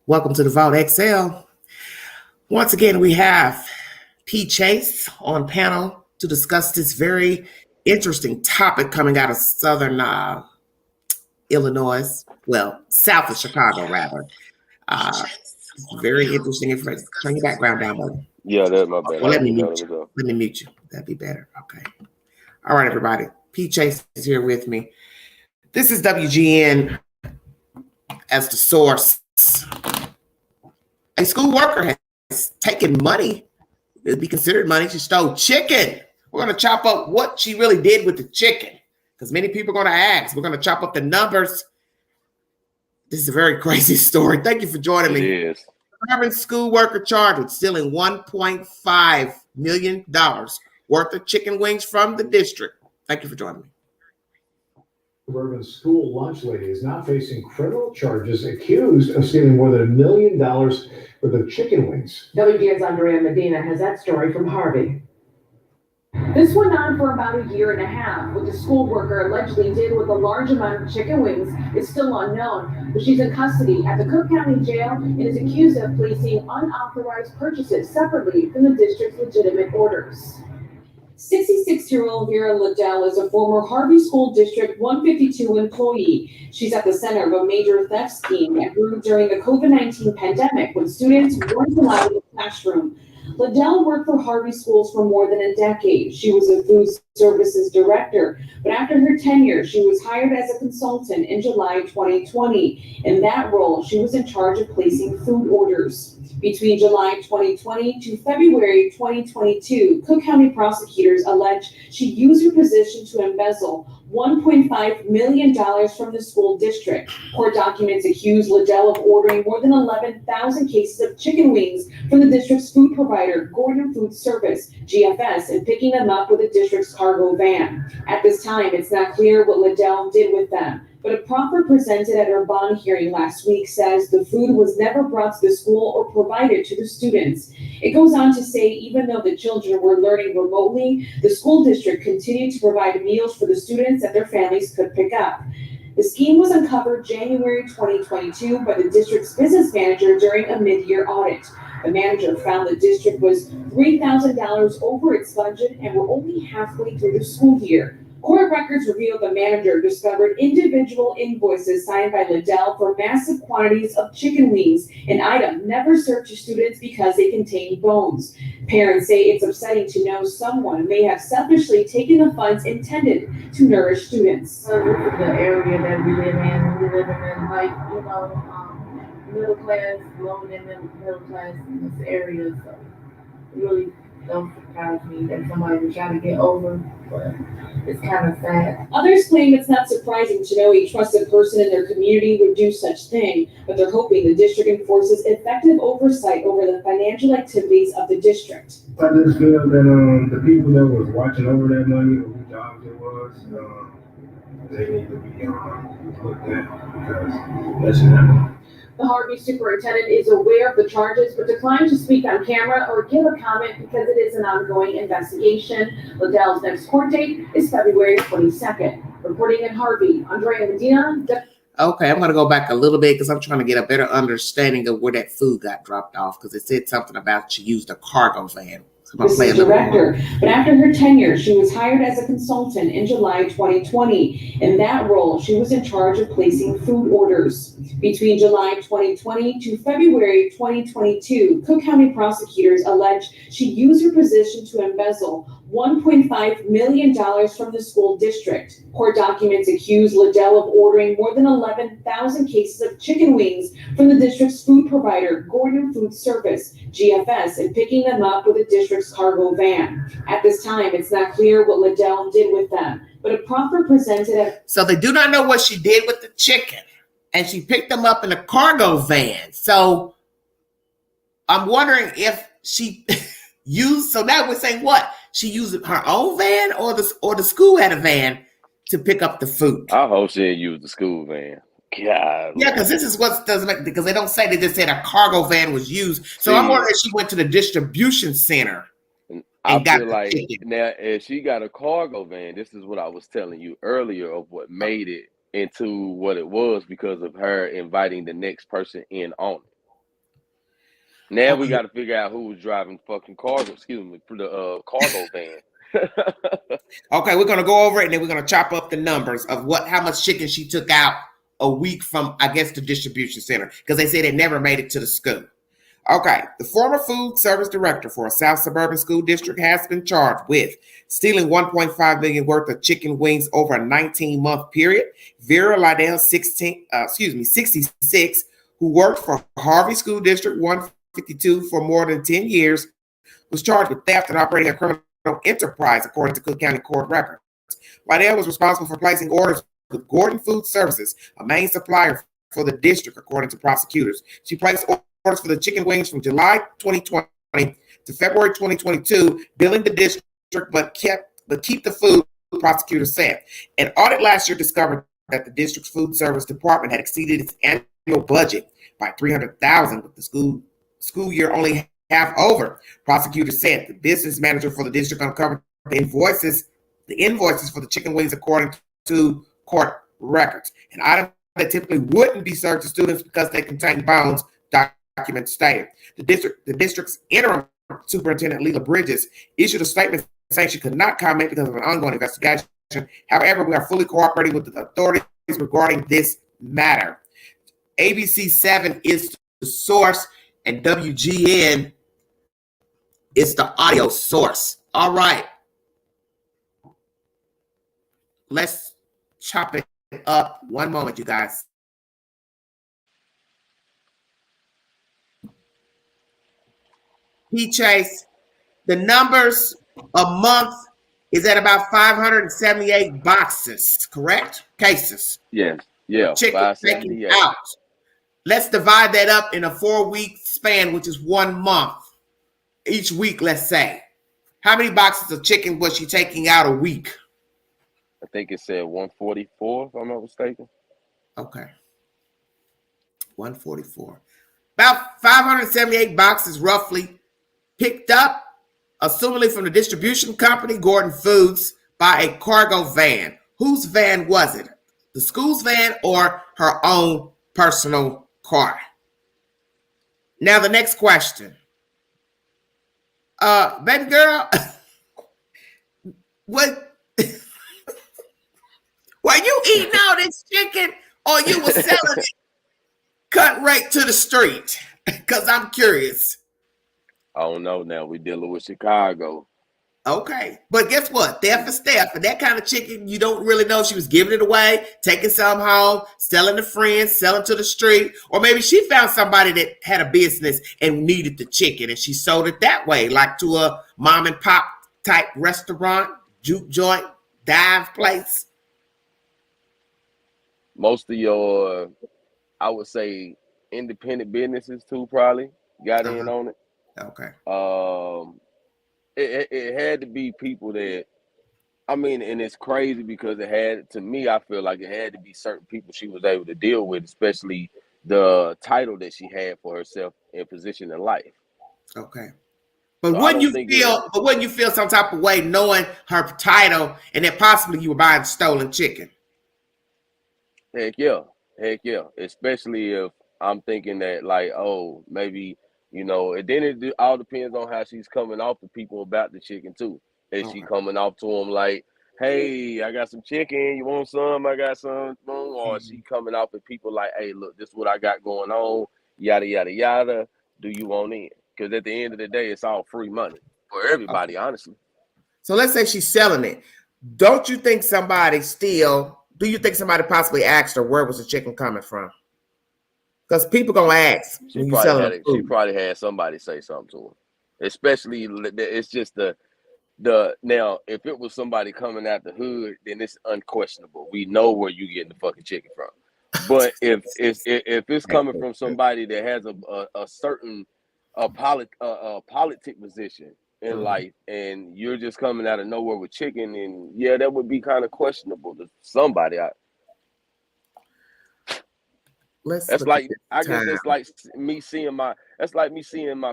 Welcome to the Vault XL. Once again, we have P. Chase on panel to discuss this very interesting topic coming out of Southern Illinois. Well, south of Chicago, rather. Very interesting information. Turn your background down, buddy. Yeah, that's my bad. Well, let me mute you. Let me mute you. That'd be better. Okay. All right, everybody. P. Chase is here with me. This is WGN as the source. A school worker has taken money. It would be considered money. She stole chicken. We're going to chop up what she really did with the chicken because many people are going to ask. We're going to chop up the numbers. This is a very crazy story. Thank you for joining me. It is. Urban school worker charged with stealing $1.5 million worth of chicken wings from the district. Thank you for joining me. Suburban school lunch lady is now facing criminal charges accused of stealing more than $1 million worth of chicken wings. WGN's Andrea Medina has that story from Harvey. This went on for about a year and a half. What the school worker allegedly did with a large amount of chicken wings is still unknown, but she's in custody at the Cook County Jail and is accused of placing unauthorized purchases separately from the district's legitimate orders. 66-year-old Vera Liddell is a former Harvey School District 152 employee. She's at the center of a major theft scheme that grew during the COVID-19 pandemic when students weren't allowed in the classroom. Liddell worked for Harvey Schools for more than a decade. She was a food services director, but after her tenure, she was hired as a consultant in July 2020. In that role, she was in charge of placing food orders. Between July 2020 to February 2022, Cook County prosecutors allege she used her position to embezzle $1.5 million from the school district. Court documents accuse Liddell of ordering more than 11,000 cases of chicken wings from the district's food provider, Gordon Food Service, GFS, and picking them up with the district's cargo van. At this time, it's not clear what Liddell did with them, but a proffer presented at her bond hearing last week says the food was never brought to the school or provided to the students. It goes on to say even though the children were learning remotely, the school district continued to provide meals for the students that their families could pick up. The scheme was uncovered January 2022 by the district's business manager during a mid-year audit. The manager found the district was $3,000 over its budget and were only halfway through the school year. Court records revealed the manager discovered individual invoices signed by Liddell for massive quantities of chicken wings, an item never served to students because they contain bones. Parents say it's upsetting to know someone may have selfishly taken the funds intended to nourish students. So this is the area that we live in. We live in like, middle class, lower than middle class in this area. So it really don't surprise me that somebody would try to get over, but it's kind of sad. Others claim it's not surprising to know a trusted person in their community would do such thing, but they're hoping the district enforces effective oversight over the financial activities of the district. I just feel that the people that was watching over that money, or whose jobs it was, they need to be looked at because that should happen. The Harvey superintendent is aware of the charges, but declined to speak on camera or give a comment because it is an ongoing investigation. Liddell's next court date is February 22nd. Reporting in Harvey, Andrea Medina. Okay, I'm going to go back a little bit because I'm trying to get a better understanding of where that food got dropped off because it said something about she used a cargo van. This is director, but after her tenure, she was hired as a consultant in July 2020. In that role, she was in charge of placing food orders. Between July 2020 to February 2022, Cook County prosecutors allege she used her position to embezzle $1.5 million from the school district. Court documents accuse Liddell of ordering more than 11,000 cases of chicken wings from the district's food provider, Gordon Food Service, GFS, and picking them up with the district's cargo van. At this time, it's not clear what Liddell did with them, but a proffer presented at... So they do not know what she did with the chicken, and she picked them up in a cargo van. So I'm wondering if she used, so that would say what? She used her own van or the school had a van to pick up the food? I hope she didn't use the school van. God. Yeah, because this is what doesn't make, because they don't say, they just said a cargo van was used. So I'm wondering if she went to the distribution center. I feel like now if she got a cargo van, this is what I was telling you earlier of what made it into what it was because of her inviting the next person in on it. Now we got to figure out who was driving fucking cargo. Excuse me, for the cargo van. Okay, we're gonna go over it and then we're gonna chop up the numbers of how much chicken she took out a week from, I guess, the distribution center, because they said it never made it to the school. Okay, the former food service director for a South Suburban school district has been charged with stealing $1.5 million worth of chicken wings over a 19-month period. Vera, Liddell, 66, who worked for Harvey School District 152 for more than 10 years, was charged with theft and operating a criminal enterprise, according to Cook County court records. Liddell was responsible for placing orders with Gordon Food Services, a main supplier for the district, according to prosecutors. She placed orders for the chicken wings from July 2020 to February 2022, billing the district, but keep the food, prosecutors said. An audit last year discovered that the district's food service department had exceeded its annual budget by $300,000, with the school year only half over. Prosecutors said the business manager for the district uncovered the invoices for the chicken wings, according to court records. An item that typically wouldn't be served to students because they contain bones, documents stated. The district's interim superintendent, Leela Bridges, issued a statement saying she could not comment because of an ongoing investigation. However, we are fully cooperating with the authorities regarding this matter. ABC 7 is the source, and WGN is the audio source. All right. Let's chop it up. One moment, you guys. P. Chase, the numbers a month is at about 578 boxes, correct? Cases. Yes. Yeah. Chicken taken out. Let's divide that up in a 4-week span, which is 1 month. Each week, let's say. How many boxes of chicken was she taking out a week? I think it said 144, if I'm not mistaken. Okay. 144. About 578 boxes roughly picked up, assumingly from the distribution company, Gordon Foods, by a cargo van. Whose van was it? The school's van or her own personal car? Now the next question. Baby girl, what were you eating all this chicken or you were selling it cut right to the street? Because I'm curious. I don't know now. We're dealing with Chicago. Okay. But guess what? Theft is theft. And that kind of chicken, you don't really know if she was giving it away, taking some home, selling to friends, selling to the street. Or maybe she found somebody that had a business and needed the chicken and she sold it that way, like to a mom and pop type restaurant, juke joint, dive place. Most of your, I would say, independent businesses too probably got in on it. Okay. It had to be people that, I mean, and it's crazy because it had, to me, I feel like it had to be certain people she was able to deal with, especially the title that she had for herself in position in life. Okay. But So wouldn't you feel some type of way knowing her title and that possibly you were buying stolen chicken? Heck yeah. Especially if I'm thinking that, like, oh, maybe, you know, and then it all depends on how she's coming off to people about the chicken too. Is she coming off to them like, hey, I got some chicken, you want some? I got some. Or is she coming off at people like, hey, look, this is what I got going on, yada, yada, yada. Do you want in? Because at the end of the day, it's all free money for everybody, honestly. So let's say she's selling it. Do you think somebody possibly asked her where was the chicken coming from? Because people gonna ask. She probably had somebody say something to her. Especially, it's just the now, if it was somebody coming out the hood, then it's unquestionable. We know where you getting the fucking chicken from. But if it's coming from somebody that has a certain politic position in life, and you're just coming out of nowhere with chicken, and yeah, that would be kind of questionable to somebody. That's like, I guess it's like me seeing my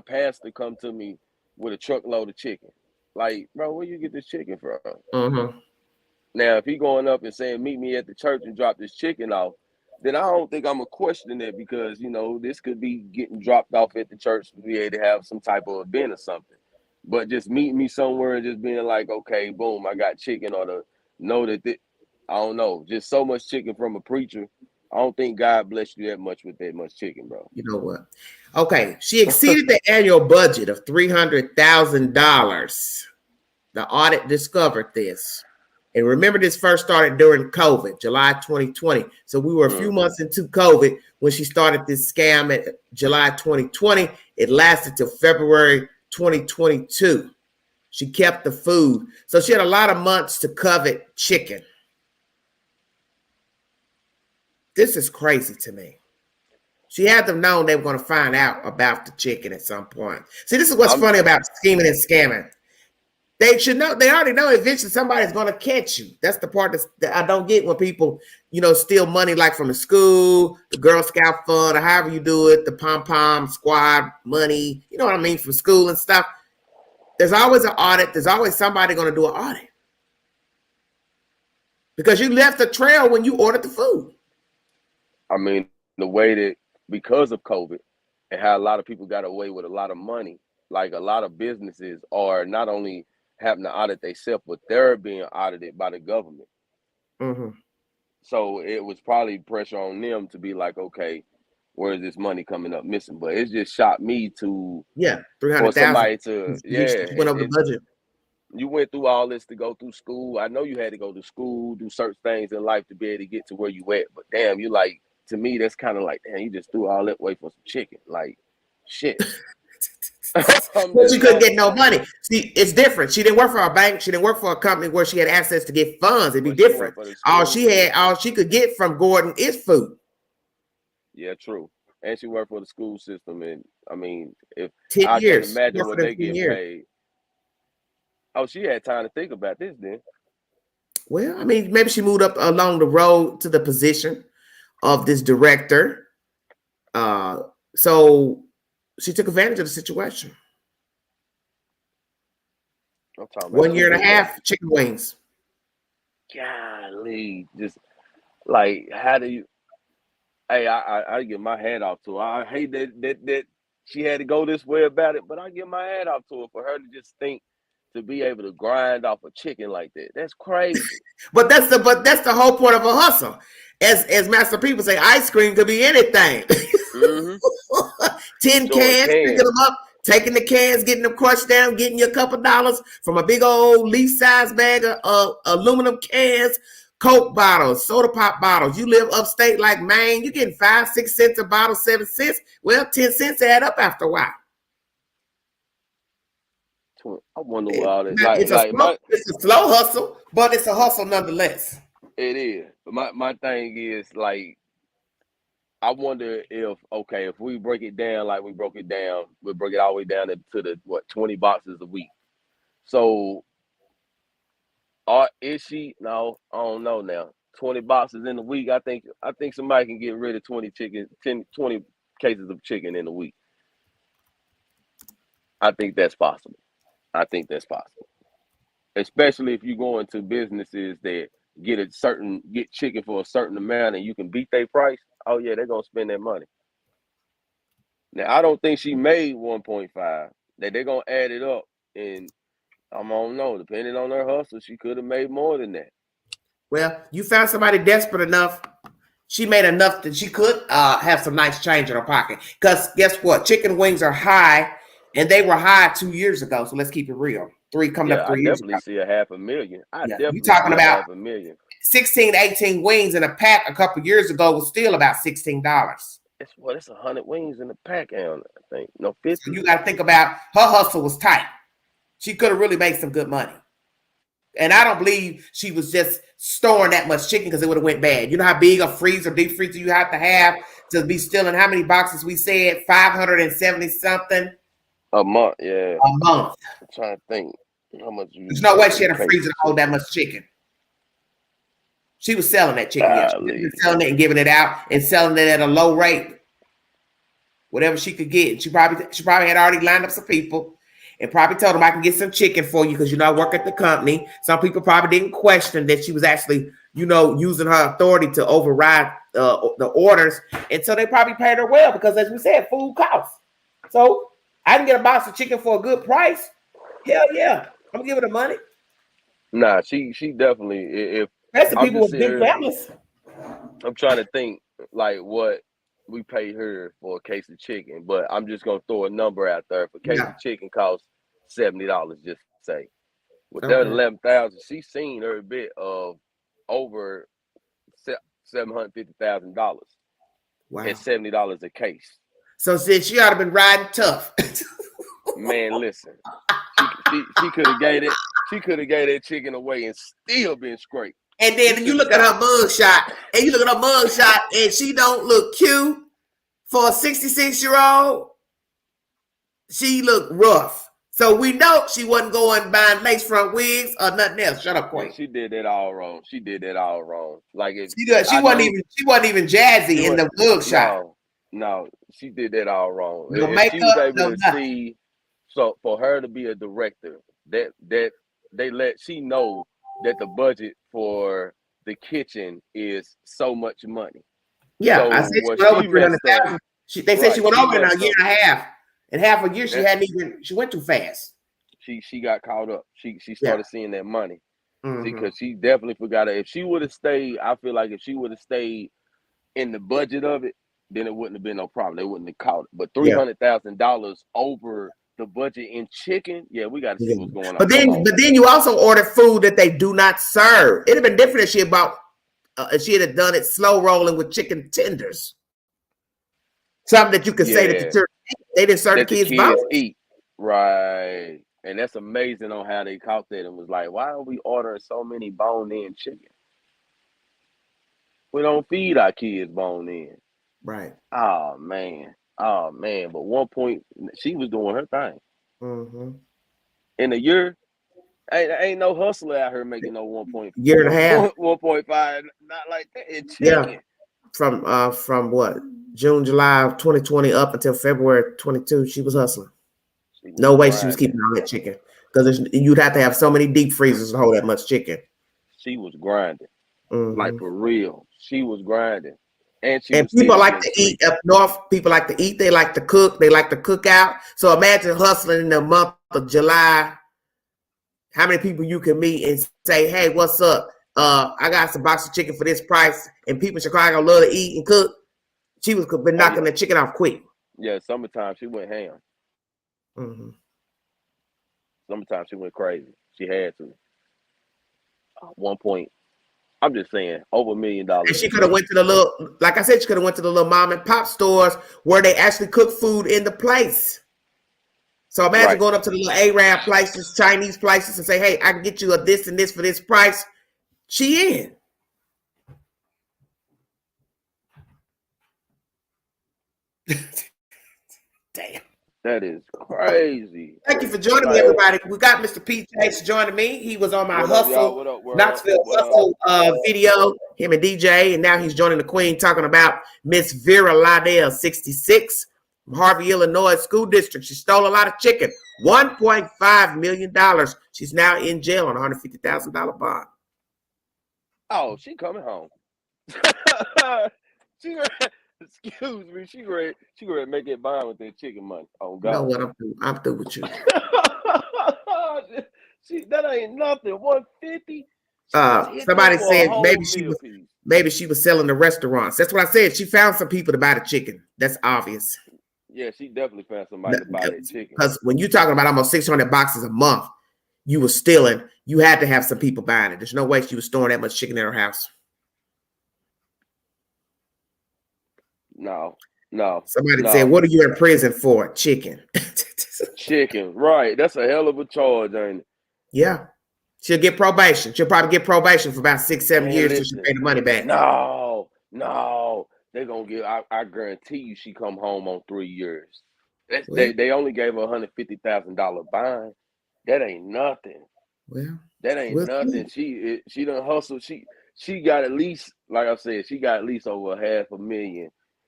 pastor come to me with a truckload of chicken. Like, bro, where you get this chicken from? Mm-hmm. Now, if he going up and saying, meet me at the church and drop this chicken off, then I don't think I'm gonna question it because this could be getting dropped off at the church to be able to have some type of event or something. But just meeting me somewhere and just being like, okay, boom, I got chicken, or to know that I don't know, just so much chicken from a preacher. I don't think God blessed you that much with that much chicken, bro. You know what? Okay, she exceeded the annual budget of $300,000. The audit discovered this. And remember, this first started during COVID, July 2020. So we were a few months into COVID when she started this scam at July 2020. It lasted till February 2022. She kept the food. So she had a lot of months to covet chicken. This is crazy to me. She had them known they were going to find out about the chicken at some point. See, this is what's funny about scheming and scamming. They should know. They already know eventually somebody's going to catch you. That's the part that I don't get when people, steal money like from the school, the Girl Scout fund, or however you do it, the pom-pom squad money, you know what I mean, from school and stuff. There's always an audit. There's always somebody going to do an audit. Because you left a trail when you ordered the food. I mean, the way that because of COVID and how a lot of people got away with a lot of money, like a lot of businesses are not only having to audit themselves, but they're being audited by the government. Mm-hmm. So it was probably pressure on them to be like, okay, where is this money coming up missing? But it just shocked me to $300,000 for somebody to went over the budget. You went through all this to go through school. I know you had to go to school, do certain things in life to be able to get to where you at. But damn, you like, to me, that's kind of like, damn, you just threw all that away for some chicken. Like, shit. But she couldn't get no money. See, it's different. She didn't work for a bank. She didn't work for a company where she had access to get funds. It'd be different. All she could get from Gordon is food. Yeah, true. And she worked for the school system. And I mean, if 10 years. Can imagine what they get paid. Oh, she had time to think about this then. Well, I mean, maybe she moved up along the road to the position of this director. So she took advantage of the situation. 1 year and a half, chicken wings. Golly, just like, how do you? Hey, I get my hat off to her. I hate that she had to go this way about it, but I get my hat off to her for her to just think to be able to grind off a chicken like that. That's crazy. but that's the whole point of a hustle. As Master People say, ice cream could be anything. Mm-hmm. 10 cans, picking them up, taking the cans, getting them crushed down, getting you a couple dollars from a big old leaf-size bag of aluminum cans, Coke bottles, soda pop bottles. You live upstate like Maine, you're getting 5, 6 cents a bottle, 7 cents. Well, 10 cents add up after a while. I wonder what all this. It's a slow hustle, but it's a hustle nonetheless. It is. But my thing is, like, I wonder if we break it down like we broke it down, we'll break it all the way down to the 20 boxes a week. So is she? No, I don't know now. 20 boxes in a week. I think somebody can get rid of 20 cases of chicken in a week. I think that's possible. Especially if you go into businesses that get chicken for a certain amount and you can beat their price. Oh yeah, they're gonna spend that money. Now I don't think she made 1.5. That they're gonna add it up, and I don't know. Depending on her hustle, she could have made more than that. Well, you found somebody desperate enough. She made enough that she could have some nice change in her pocket. Because guess what? Chicken wings are high, and they were high 2 years ago. So let's keep it real. 3 years ago. I definitely see $500,000. You talking about $500,000. 16, 18 wings in a pack a couple years ago was still about $16. It's 100 wings in a pack, I think. No, 50. So you got to think about her hustle was tight. She could have really made some good money. And I don't believe she was just storing that much chicken because it would have went bad. You know how big a freezer, deep freezer you have to be stealing how many boxes we said? 570 something? A month, yeah. A month. I'm trying to think how much. There's no way she had a freezer to hold that much chicken. She was selling that chicken. Yeah. She was selling it and giving it out and selling it at a low rate. Whatever she could get. She probably had already lined up some people and probably told them, I can get some chicken for you because, I work at the company. Some people probably didn't question that she was actually, using her authority to override the orders, and so they probably paid her well because, as we said, food costs. So I can get a box of chicken for a good price. Hell yeah, I'm gonna give her the money. Nah, she definitely. If Especially I'm people just with sitting big here, families. I'm trying to think like what we paid her for a case of chicken, but I'm just gonna throw a number out there. If a case Yeah. of chicken costs $70, just say with that Okay. 11,000, she's seen every bit of over $750,000 Wow. at $70 a case. So since she ought to been riding tough. Man, listen, she could have gave it. She could have gave that chicken away and still been scraped. And then you look at her mugshot, and she don't look cute for a 66-year-old. She looked rough. So we know she wasn't going buying lace front wigs or nothing else. Shut up, Queen. She did that all wrong. She did that all wrong. Like she wasn't even jazzy in the mugshot. No, she did that all wrong. No if makeup, she was able no to nothing. see, so for her to be a director, that they let she know that the budget for the kitchen is so much money. Yeah, so I said she what went over she messed 300,000. up, They said right, she went she over in a messed year up. and a half. In half a year, she That- hadn't even. She went too fast. She got caught up. She started seeing that money. Mhm. Because she definitely forgot it. If she would have stayed, I feel like if she would have stayed in the budget of it, then it wouldn't have been no problem. They wouldn't have caught it. But $300,000 over the budget in chicken, yeah, we got to see what's going on. But then you also ordered food that they do not serve. It'd have been different if she had done it slow rolling with chicken tenders. Something that you could say that the church they didn't serve the kids eat. Right. And that's amazing on how they caught that and was like, why are we ordering so many bone-in chicken? We don't feed our kids bone-in. Right. Oh man. But 1 point, she was doing her thing. Mm-hmm. In a year, ain't no hustler out here making no 1.5. Year and a half. 1.5, not like that. In chicken. Yeah. From what? June, July of 2020 up until February 22, she was hustling. No way she was keeping all that chicken. Because you'd have to have so many deep freezers to hold that much chicken. She was grinding. Mm-hmm. Like for real. She was grinding. And people like to eat up north. People like to eat. They like to cook. They like to cook out. So imagine hustling in the month of July. How many people you can meet and say, hey, what's up? I got some box of chicken for this price. And people in Chicago love to eat and cook. She was been knocking the chicken off quick. Yeah, summertime she went ham. Mm-hmm. Summertime she went crazy. She had to. 1 point. I'm just saying, over $1 million. And she could have went to the little, like I said, she could have went to the little mom and pop stores where they actually cook food in the place. So imagine going up to the little Arab places, Chinese places, and say, hey, I can get you a this and this for this price. She in. Damn. That is crazy. Thank you for joining me, everybody. We got Mr. P. Chase joining me. He was on my Knoxville Hustle video, him and DJ, and now he's joining the Queen talking about Miss Vera Liddell, 66, from Harvey, Illinois School District. She stole a lot of chicken, $1.5 million. She's now in jail on a $150,000 bond. Oh, she coming home. Excuse me, she ready to make that bond with that chicken money. Oh God. You know what? I'm through with you. That ain't nothing. 150. Somebody said maybe she was selling the restaurants. That's what I said. She found some people to buy the chicken. That's obvious. Yeah, she definitely found somebody to buy that chicken. Because when you're talking about almost 600 boxes a month, you were stealing. You had to have some people buying it. There's no way she was storing that much chicken in her house. No. Somebody said, what are you in prison for? Chicken. Chicken, right. That's a hell of a charge, ain't it? Yeah. She'll get probation. She'll probably get probation for about 6-7 years till she pay the money back. No. They're going to give, I guarantee you she come home on 3 years. They only gave her $150,000 bond. That ain't nothing. Well, that ain't nothing. She done hustle. She got at least, like I said, she got at least over $500,000.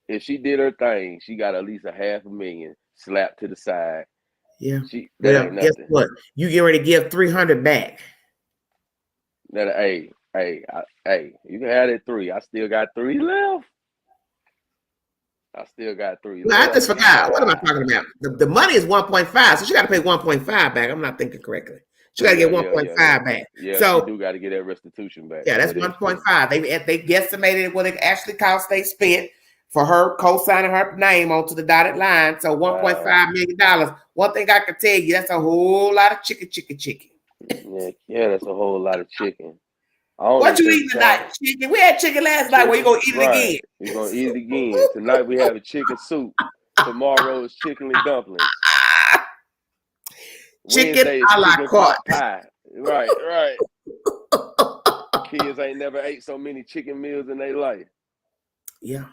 If she did her thing, she got at least $500,000 slapped to the side. Yeah. Ain't nothing. Guess what? You get ready to give $300 back. Hey, you can have that 3. I still got 3 left. I still got 3 No, I left. just forgot. What am I talking about? The money is 1.5, so she got to pay 1.5 back. I'm not thinking correctly. She got to get 1.5 back. Yeah, so she do got to get that restitution back. yeah, that's 1.5. They guesstimated what it actually cost. They spent for her co-signing her name onto the dotted line. So $1.5 million. One thing I can tell you, that's a whole lot of chicken. Yeah, that's a whole lot of chicken. What you eating tonight? Chicken. We had chicken last night. Well, you gonna eat it again? We're gonna eat it again. Tonight we have a chicken soup. Tomorrow is chicken and dumplings. Chicken a la carte pie. Right. Kids ain't never ate so many chicken meals in their life. Yeah.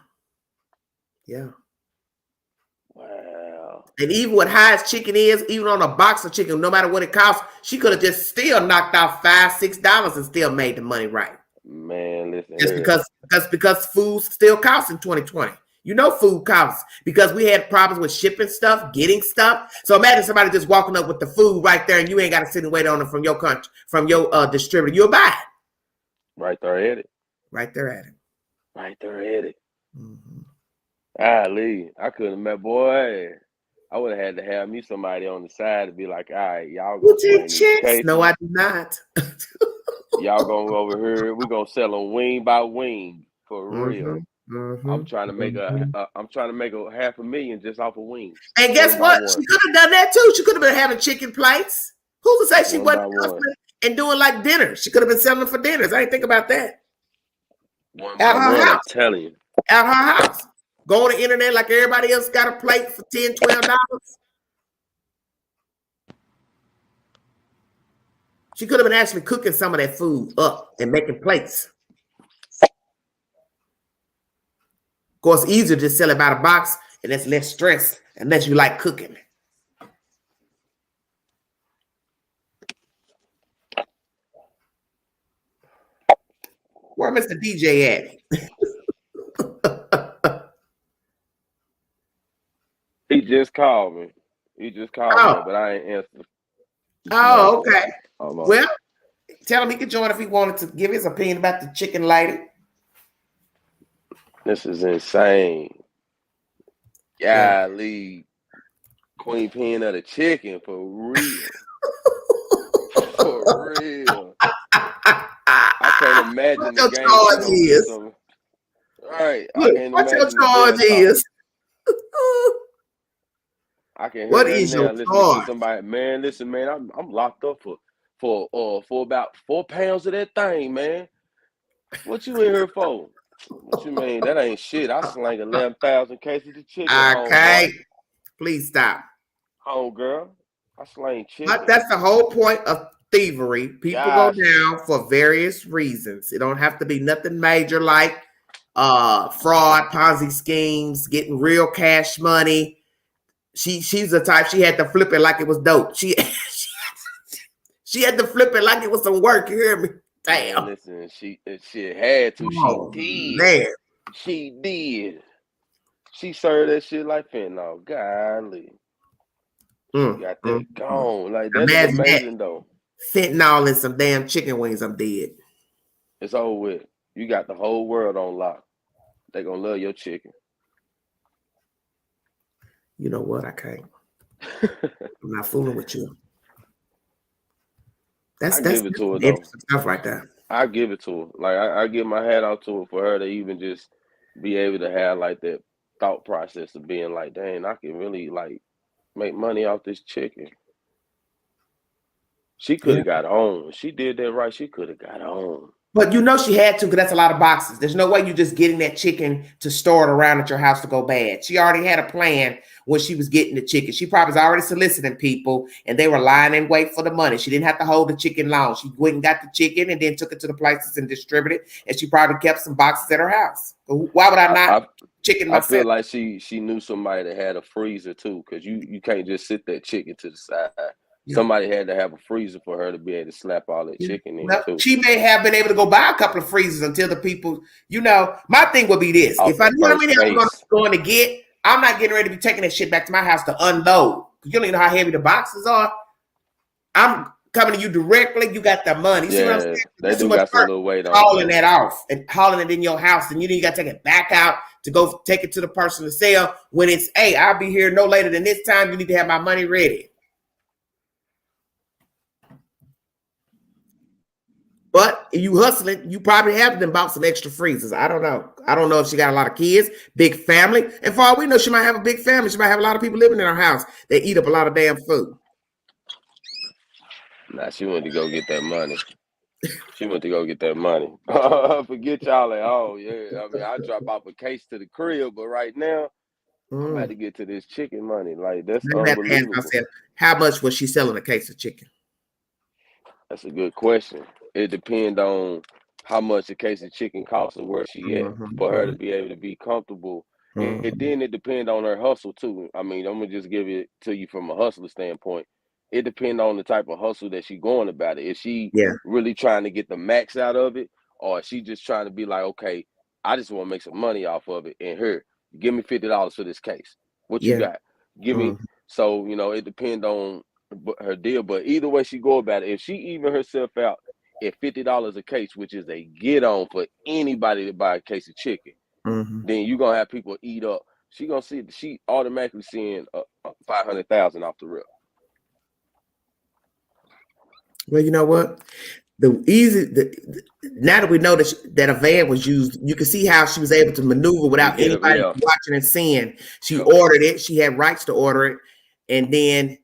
Wow. And even what high as chicken is, even on a box of chicken, no matter what it costs, she could have just still knocked out $5-6 and still made the money right. Man, listen. Just because food still costs in 2020. You know food costs because we had problems with shipping stuff, getting stuff. So imagine somebody just walking up with the food right there and you ain't got to sit and wait on it from your country, from your distributor. You'll buy it. Right there at it. Mm-hmm. Lee, I couldn't have met, boy. I would have had to have me somebody on the side to be like, all right, y'all go checks? No, I do not. Y'all gonna go over here. We're gonna sell them wing by wing for real. Mm-hmm. I'm trying to make a $500,000 just off of wings. And guess what? She could have done that too. She could have been having chicken plates. Who to say she wasn't and doing like dinner? She could have been selling them for dinners. I didn't think about that. At her house. I'm telling you. At her house. Go on the internet like everybody else got a plate for $10, $12. She could have been actually cooking some of that food up and making plates. Of course, easier to sell it by the box, and that's less stress unless you like cooking. Where Mr. DJ at? He just called me. But I ain't answered. Oh, okay. Well, tell him he could join if he wanted to give his opinion about the chicken lady. This is insane. Golly. Queen Pen of the chicken, for real. For real. I can't imagine what the charge is. Right. What your charge is. I can hear what that is now. your Listen charge? to somebody, man. Listen, man. I'm locked up for about 4 pounds of that thing, man. What you in here for? What you mean? That ain't shit. I slang 11,000 cases of chicken. Okay, please stop. Home girl, I slang chicken. But that's the whole point of thievery. People go down for various reasons. It don't have to be nothing major like fraud, Ponzi schemes, getting real cash money. She's the type, she had to flip it like it was dope. She had to flip it like it was some work. You hear me? Damn. Listen, she had to. Oh, she did. Man. She did. She served that shit like fentanyl. Golly. Got that gone. Like, that's amazing, though. Fentanyl and some damn chicken wings, I'm dead. It's over with. You got the whole world on lock. They gonna love your chicken. You know what? I can't. I'm not fooling with you. That's give it to her, though. Stuff right there. I give it to her. Like, I give my hat out to her for her to even just be able to have like that thought process of being like, dang, I can really like make money off this chicken. She could have got on. She did that right. She could have got on. But you know she had to, because that's a lot of boxes. There's no way you just getting that chicken to store it around at your house to go bad. She already had a plan when she was getting the chicken. She probably was already soliciting people, and they were lying in wait for the money. She didn't have to hold the chicken long. She went and got the chicken and then took it to the places and distributed it, and she probably kept some boxes at her house. Why would I not chicken myself? I feel like she knew somebody that had a freezer too, because you can't just sit that chicken to the side. Yeah. Somebody had to have a freezer for her to be able to slap all that chicken in too. She may have been able to go buy a couple of freezers until the people, my thing would be this. If I knew how many I was going to get, I'm not getting ready to be taking that shit back to my house to unload. You don't even know how heavy the boxes are. I'm coming to you directly. You got the money. You see what I'm saying? They do got some little weight on hauling that off and hauling it in your house, and you got to take it back out to go take it to the person to sell when it's, hey, I'll be here no later than this time. You need to have my money ready. But if you hustling, you probably have them bought some extra freezers. I don't know. I don't know if she got a lot of kids, big family. And for all we know, she might have a big family. She might have a lot of people living in her house. They eat up a lot of damn food. Nah, she went to go get that money. She went to go get that money. Forget y'all at home. Yeah, I mean, I drop off a case to the crib, but right now, I'm about to get to this chicken money. Like, that's unbelievable. How much was she selling a case of chicken? That's a good question. It depends on how much a case of chicken costs and where she at for her to be able to be comfortable. And then it depends on her hustle too. I mean, I'm gonna just give it to you from a hustler standpoint. It depends on the type of hustle that she going about it. Is she really trying to get the max out of it, or is she just trying to be like, okay, I just want to make some money off of it, and here, give me $50 for this case. What you got? Give me. So, you know, it depends on her deal, but either way she go about it, if she even herself out at $50 a case, which is a get on for anybody to buy a case of chicken, then you're gonna have people eat up. She gonna see, she automatically seeing 500,000 off the rip. Well, you know what? Now that we know that a van was used, you can see how she was able to maneuver without anybody watching and seeing. She ordered it. She had rights to order it, and then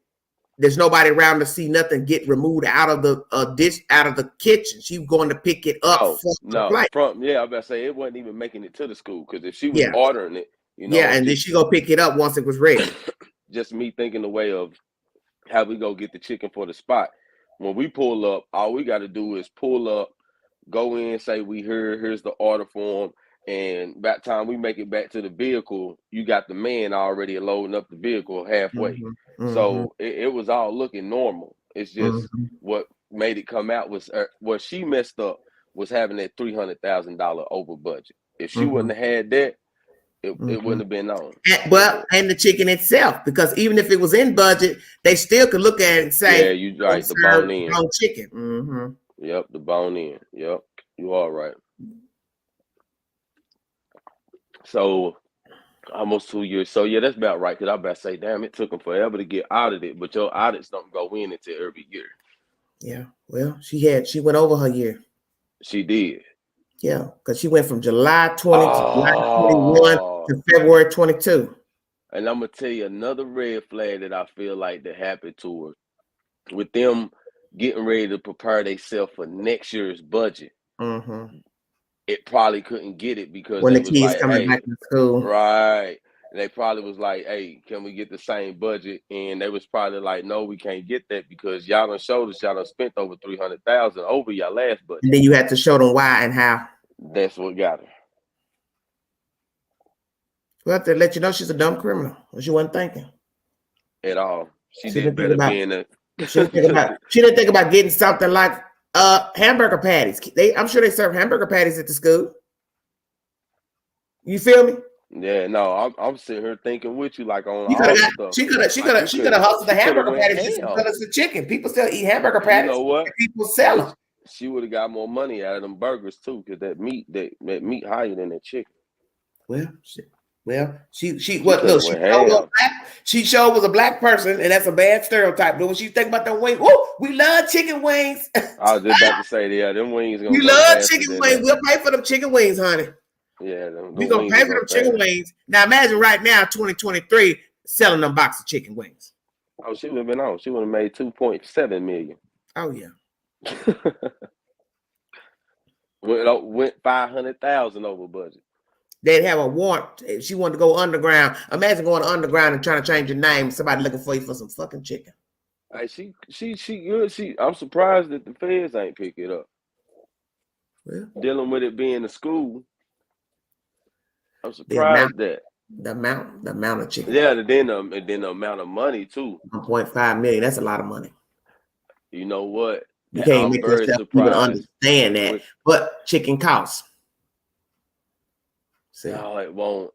there's nobody around to see nothing get removed out of the dish, out of the kitchen. She was going to pick it up. I was about to say it wasn't even making it to the school, because if she was ordering it, you know, and then she go pick it up once it was ready. Just me thinking the way of how we go get the chicken for the spot. When we pull up, all we got to do is pull up, go in, say we here's the order form, and by the time we make it back to the vehicle, you got the man already loading up the vehicle halfway. So it was all looking normal. It's just what made it come out was what she messed up was having that $300,000 over budget. If she wouldn't have had that, it wouldn't have been on. And the chicken itself, because even if it was in budget, they still could look at it and say, yeah, you right, the bone in. Bone chicken. Yep, the bone in. Yep, you are right. So almost 2 years. So yeah, that's about right. Because I about to say, damn, it took them forever to get audited, but your audits don't go in until every year. Yeah, well, she went over her year. She did. Yeah, because she went from July 20 to July 21 to February 22. And I'm gonna tell you another red flag that I feel like that happened to her, with them getting ready to prepare themselves for next year's budget. It probably couldn't get it because when the kids like, coming back to school, right? And they probably was like, "Hey, can we get the same budget?" And they was probably like, "No, we can't get that because y'all done showed us y'all done spent over 300,000 over y'all last budget." And then you had to show them why and how. That's what got her. Well, to let you know, she's a dumb criminal. She wasn't thinking at all. She did better being a. She didn't think about getting something like hamburger patties. I'm sure they serve hamburger patties at the school. You feel me? Yeah, no, I'm sitting here thinking with you like on all stuff. She could have hustled the hamburger patties just because it's the chicken. People still eat hamburger patties. You know what? People sell them. She would have got more money out of them burgers too, because that meat higher than that chicken. She showed was a black person, and that's a bad stereotype. But when she think about the wings, we love chicken wings. I was just about to say, yeah, them wings. We love chicken wings. We'll pay for them chicken wings, honey. Yeah, we gonna pay for them chicken wings. Now imagine right now, 2023, selling them box of chicken wings. Oh, she would have been on. She would have made 2.7 million. Oh yeah. went 500,000 over budget. They'd have a warrant if she wanted to go underground. Imagine going underground and trying to change your name. Somebody looking for you for some fucking chicken. Hey, she good. I'm surprised that the feds ain't pick it up. Well, dealing with it being a school, I'm surprised that the amount of chicken. Yeah, and then the amount of money too. 1.5 million. That's a lot of money. You know what? You can't make yourself even understand that. But chicken costs. See? No,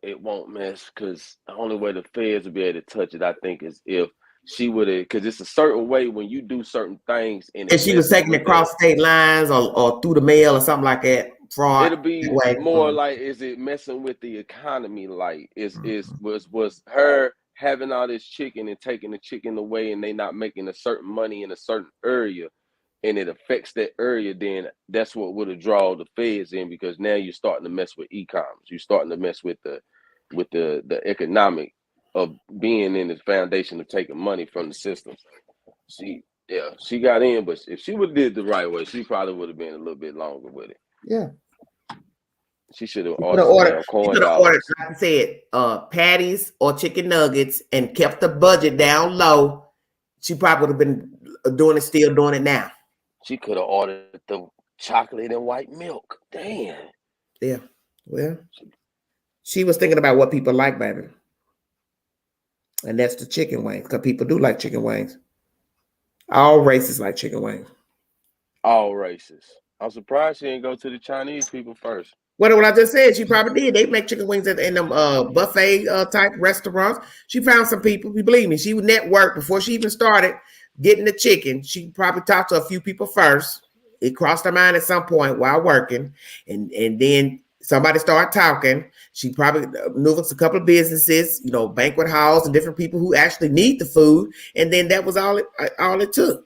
it won't mess, because the only way the feds will be able to touch it, I think, is if she would have, because it's a certain way when you do certain things. And she was taking it across state lines or through the mail or something like that. fraud. It'll be Way. more like, is it messing with the economy? Like, was her having all this chicken and taking the chicken away, and they not making a certain money in a certain area, and it affects that area? Then that's what would have drawn the feds in, because now you're starting to mess with e-commerce. You're starting to mess with the economic of being in the foundation of taking money from the system. She got in, but if she would have did the right way, she probably would have been a little bit longer with it. Yeah. She should have ordered, like I said, patties or chicken nuggets and kept the budget down low. She probably would have been still doing it now. She could have ordered the chocolate and white milk. Damn. Yeah. Well, she was thinking about what people like, baby. And that's the chicken wings, because people do like chicken wings. All races like chicken wings. All races. I'm surprised she didn't go to the Chinese people first. What I just said, she probably did. They make chicken wings in them buffet type restaurants. She found some people. You believe me? She would network before she even started getting the chicken. She probably talked to a few people first. It crossed her mind at some point while working, and then somebody started talking. She probably knew a couple of businesses, banquet halls and different people who actually need the food, and then that was all it took.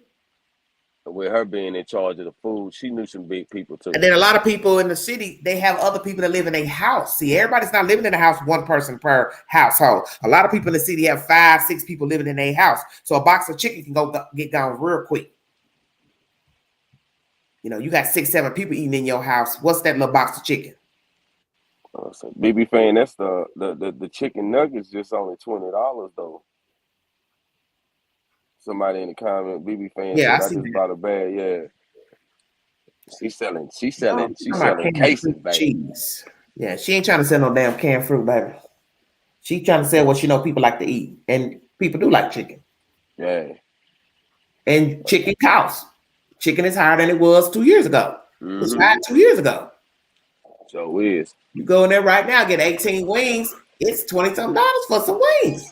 With her being in charge of the food, she knew some big people too. And then a lot of people in the city, they have other people that live in a house. See, everybody's not living in a house, one person per household. A lot of people in the city have 5, 6 people living in a house. So a box of chicken can get gone real quick. You got 6, 7 people eating in your house. What's that little box of chicken? So BB fan, that's the chicken nuggets just only $20 though. Somebody in the comment, BB fan, yeah, said, I just bought a bag. Yeah, she's selling cases, baby. Cheese. Yeah, she ain't trying to sell no damn canned fruit, baby. She trying to sell what people like to eat, and people do like chicken. Yeah, and chicken costs. Chicken is higher than it was 2 years ago. It was higher 2 years ago. So is. You go in there right now, get 18 wings. It's $20-something for some wings.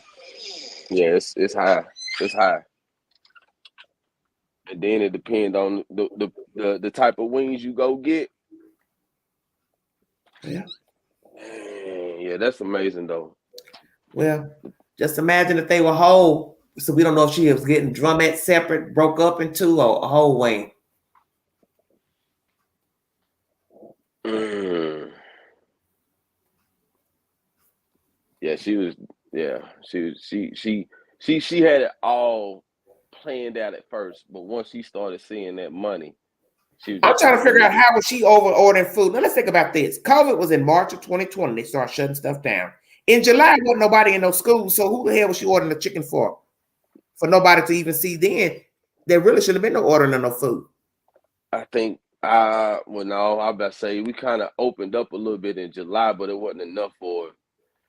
Yeah, it's high. It's high. And then it depends on the type of wings you go get. Yeah. Yeah, that's amazing though. Well, just imagine if they were whole. So we don't know if she was getting drumette separate, broke up into, or a whole wing. Yeah, she was. Yeah, she had it all planned out at first, but once she started seeing that money, I'm trying to figure out how was she over ordering food. Now let's think about this. COVID was in March of 2020. They started shutting stuff down. In July, wasn't nobody in no schools. So who the hell was she ordering the chicken for? For nobody to even see then. There really should have been no ordering of no food. I think I about to say we kind of opened up a little bit in July, but it wasn't enough for.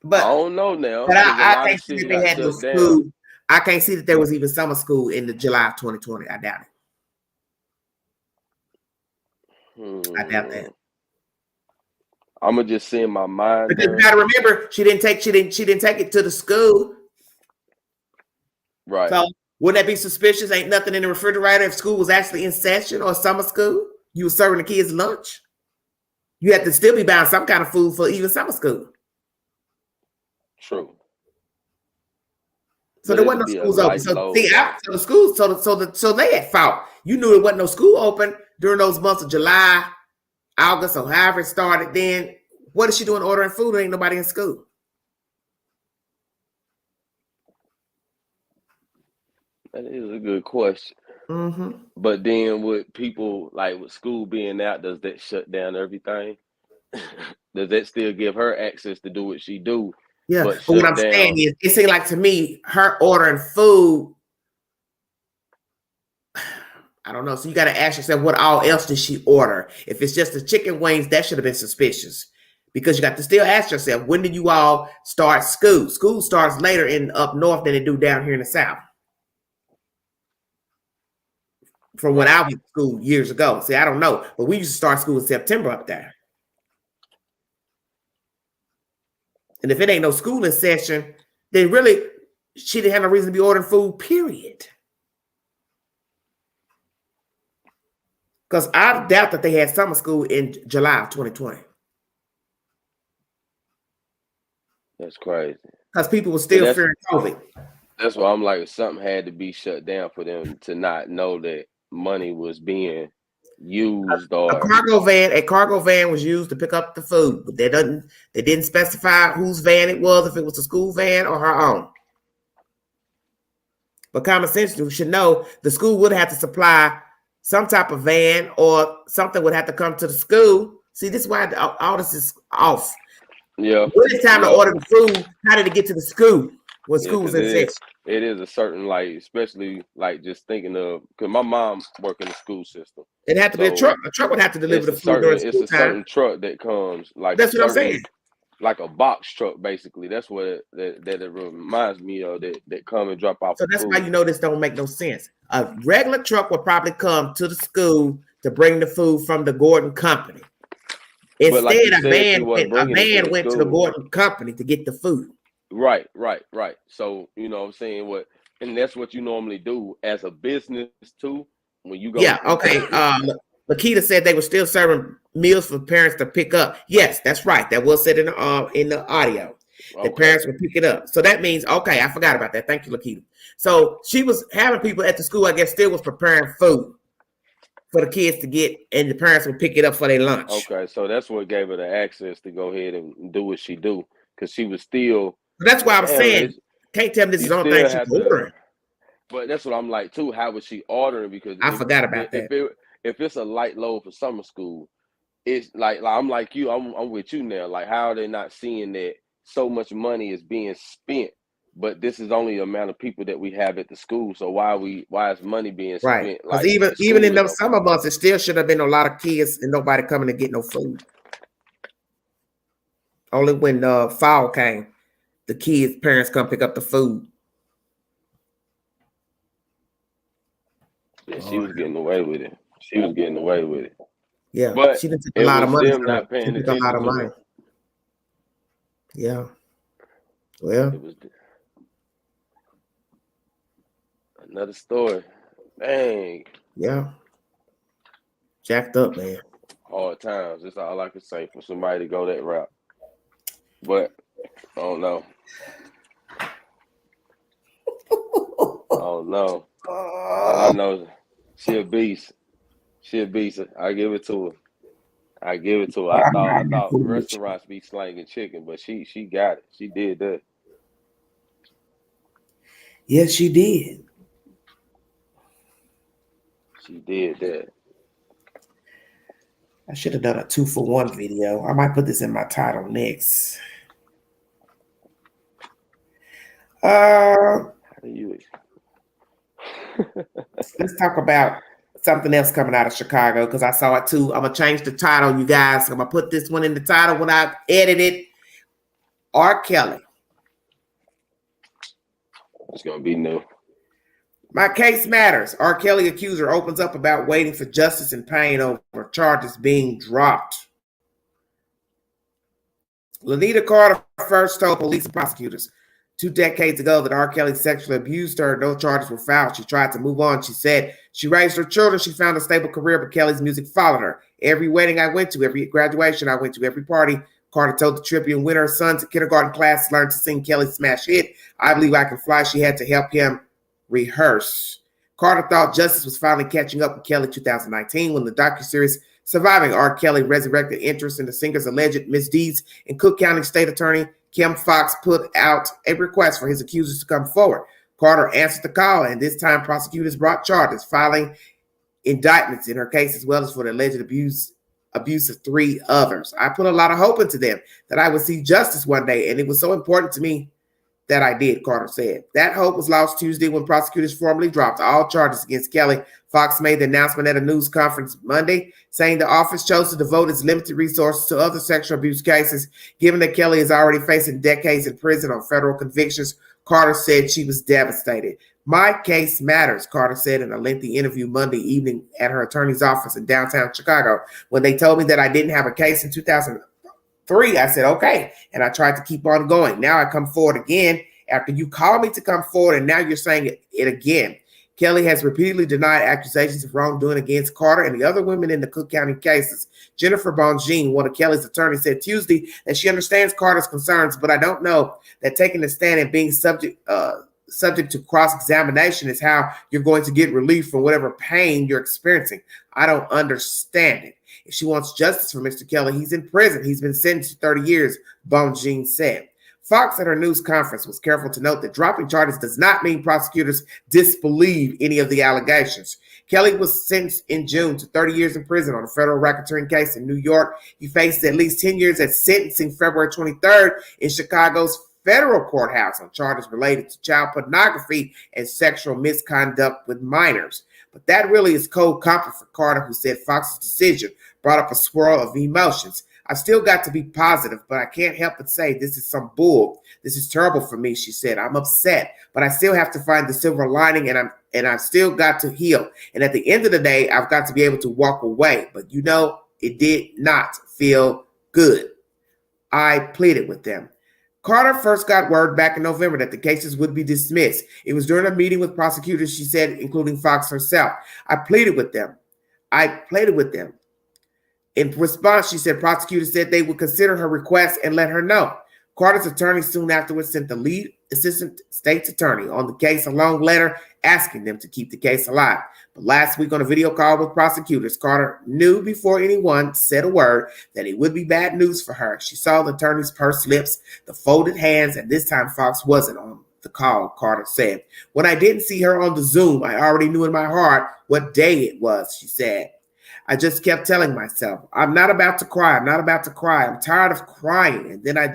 But I don't know now. But I can't see that they had no school. I can't see that there was even summer school in the July of 2020. I doubt it. I doubt that. I'm gonna just send my mind. Because you gotta remember, she didn't take it to the school. Right. So wouldn't that be suspicious? Ain't nothing in the refrigerator if school was actually in session or summer school. You were serving the kids lunch. You had to still be buying some kind of food for even summer school. True. So there wasn't no schools open. So the schools, so they at fault. You knew there wasn't no school open during those months of July, August, or however it started. Then what is she doing ordering food? There ain't nobody in school. That is a good question. Mm-hmm. But then with people, like with school being out, does that shut down everything? Does that still give her access to do what she do? Yeah, but what I'm saying is, it seemed like to me, her ordering food, I don't know. So you got to ask yourself, what all else did she order? If it's just the chicken wings, that should have been suspicious. Because you got to still ask yourself, when did you all start school? School starts later in up north than it do down here in the south. From when I was in school years ago. See, I don't know. But we used to start school in September up there. And if it ain't no school in session, then really, she didn't have no reason to be ordering food, period. Because I doubt that they had summer school in July of 2020. That's crazy. Because people were still fearing COVID. That's why I'm like, something had to be shut down for them to not know that money was being used. Or a cargo van was used to pick up the food, but they didn't specify whose van it was, if it was a school van or her own. But common sense, you should know the school would have to supply some type of van, or something would have to come to the school. See, this is why all this is off. Yeah. When it's time to order the food, how did it get to the school when school was in session? It is a certain, like, especially like just thinking of, because my mom worked in the school system. It had to be a truck. A truck would have to deliver the food during school time. It's a certain truck that comes, like, that's what I'm saying. Like a box truck, basically. That's what it reminds me of. That come and drop off. So that's why you know this don't make no sense. A regular truck would probably come to the school to bring the food from the Gordon Company. Instead, like a van went to the Gordon Company to get the food. Right. So you know what I'm saying, and that's what you normally do as a business too. When you go, yeah, okay. Lakita said they were still serving meals for parents to pick up. Yes, that's right. That was said in the audio. The parents would pick it up. So that means, okay, I forgot about that. Thank you, Lakita. So she was having people at the school, I guess, still was preparing food for the kids to get, and the parents would pick it up for their lunch. Okay, so that's what gave her the access to go ahead and do what she do, because she was still. That's why I'm saying, can't tell me this is the only thing she's ordering. But that's what I'm like too. How was she ordering? Because I forgot about that. If it's a light load for summer school, it's like I'm like you. I'm with you now. Like, how are they not seeing that so much money is being spent? But this is only the amount of people that we have at the school. So why is money being spent? Right. Because even in those summer months, it still should have been a lot of kids and nobody coming to get no food. Only when fall came, the kids' parents come pick up the food. Yeah, she was getting away with it. Yeah, but she didn't take a lot of money. Not paying attention a lot of money. Yeah. Well, it was another story. Dang. Yeah. Jacked up, man. Hard times. That's all I can say for somebody to go that route. But I don't know. All I know is she a beast. I give it to her. I thought restaurants be slanging chicken, but she got it. She did that. Yes, she did. She did that. I should have done a 2-for-1 video. I might put this in my title next. How do you? Let's talk about something else coming out of Chicago, because I saw it too. I'm gonna change the title, you guys. I'm gonna put this one in the title when I edit it. R. Kelly. It's gonna be new. My case matters. R. Kelly accuser opens up about waiting for justice and pain over charges being dropped. Lanita Carter first told police and prosecutors 2 decades ago that R. Kelly sexually abused her. No charges were filed. She tried to move on. She said she raised her children. She found a stable career, but Kelly's music followed her. Every wedding I went to, every graduation I went to, every party, Carter told the Tribune, when her son's kindergarten class learned to sing Kelly's smash hit, I Believe I Can Fly, she had to help him rehearse. Carter thought justice was finally catching up with Kelly in 2019 when the docuseries Surviving R. Kelly resurrected interest in the singer's alleged misdeeds, and Cook County State Attorney Kim Fox put out a request for his accusers to come forward. Carter answered the call, and this time prosecutors brought charges, filing indictments in her case as well as for the alleged abuse of 3 others. I put a lot of hope into them that I would see justice one day, and it was so important to me that I did, Carter said. That hope was lost Tuesday when prosecutors formally dropped all charges against Kelly. Fox made the announcement at a news conference Monday, saying the office chose to devote its limited resources to other sexual abuse cases. Given that Kelly is already facing decades in prison on federal convictions, Carter said she was devastated. My case matters, Carter said in a lengthy interview Monday evening at her attorney's office in downtown Chicago. When they told me that I didn't have a case in 2003, I said, okay. And I tried to keep on going. Now I come forward again after you called me to come forward, and now you're saying it again. Kelly has repeatedly denied accusations of wrongdoing against Carter and the other women in the Cook County cases. Jennifer Bongine, one of Kelly's attorneys, said Tuesday that she understands Carter's concerns, but I don't know that taking the stand and being subject to cross-examination is how you're going to get relief from whatever pain you're experiencing. I don't understand it. If she wants justice for Mr. Kelly, he's in prison. He's been sentenced to 30 years, Bongine said. Fox at her news conference was careful to note that dropping charges does not mean prosecutors disbelieve any of the allegations. Kelly was sentenced in June to 30 years in prison on a federal racketeering case in New York. He faced at least 10 years at sentencing February 23rd in Chicago's federal courthouse on charges related to child pornography and sexual misconduct with minors. But that really is cold comfort for Carter, who said Fox's decision brought up a swirl of emotions. I've still got to be positive, but I can't help but say this is some bull. This is terrible for me, she said. I'm upset, but I still have to find the silver lining, and I've still got to heal. And at the end of the day, I've got to be able to walk away. But you know, it did not feel good. I pleaded with them. Carter first got word back in November that the cases would be dismissed. It was during a meeting with prosecutors, she said, including Fox herself. I pleaded with them. In response, she said prosecutors said they would consider her request and let her know. Carter's attorney soon afterwards sent the lead assistant state's attorney on the case a long letter asking them to keep the case alive. But last week on a video call with prosecutors, Carter knew before anyone said a word that it would be bad news for her. She saw the attorney's pursed lips, the folded hands, and this time Fox wasn't on the call, Carter said. When I didn't see her on the Zoom, I already knew in my heart what day it was, she said. I just kept telling myself, I'm not about to cry. I'm not about to cry. I'm tired of crying. And then I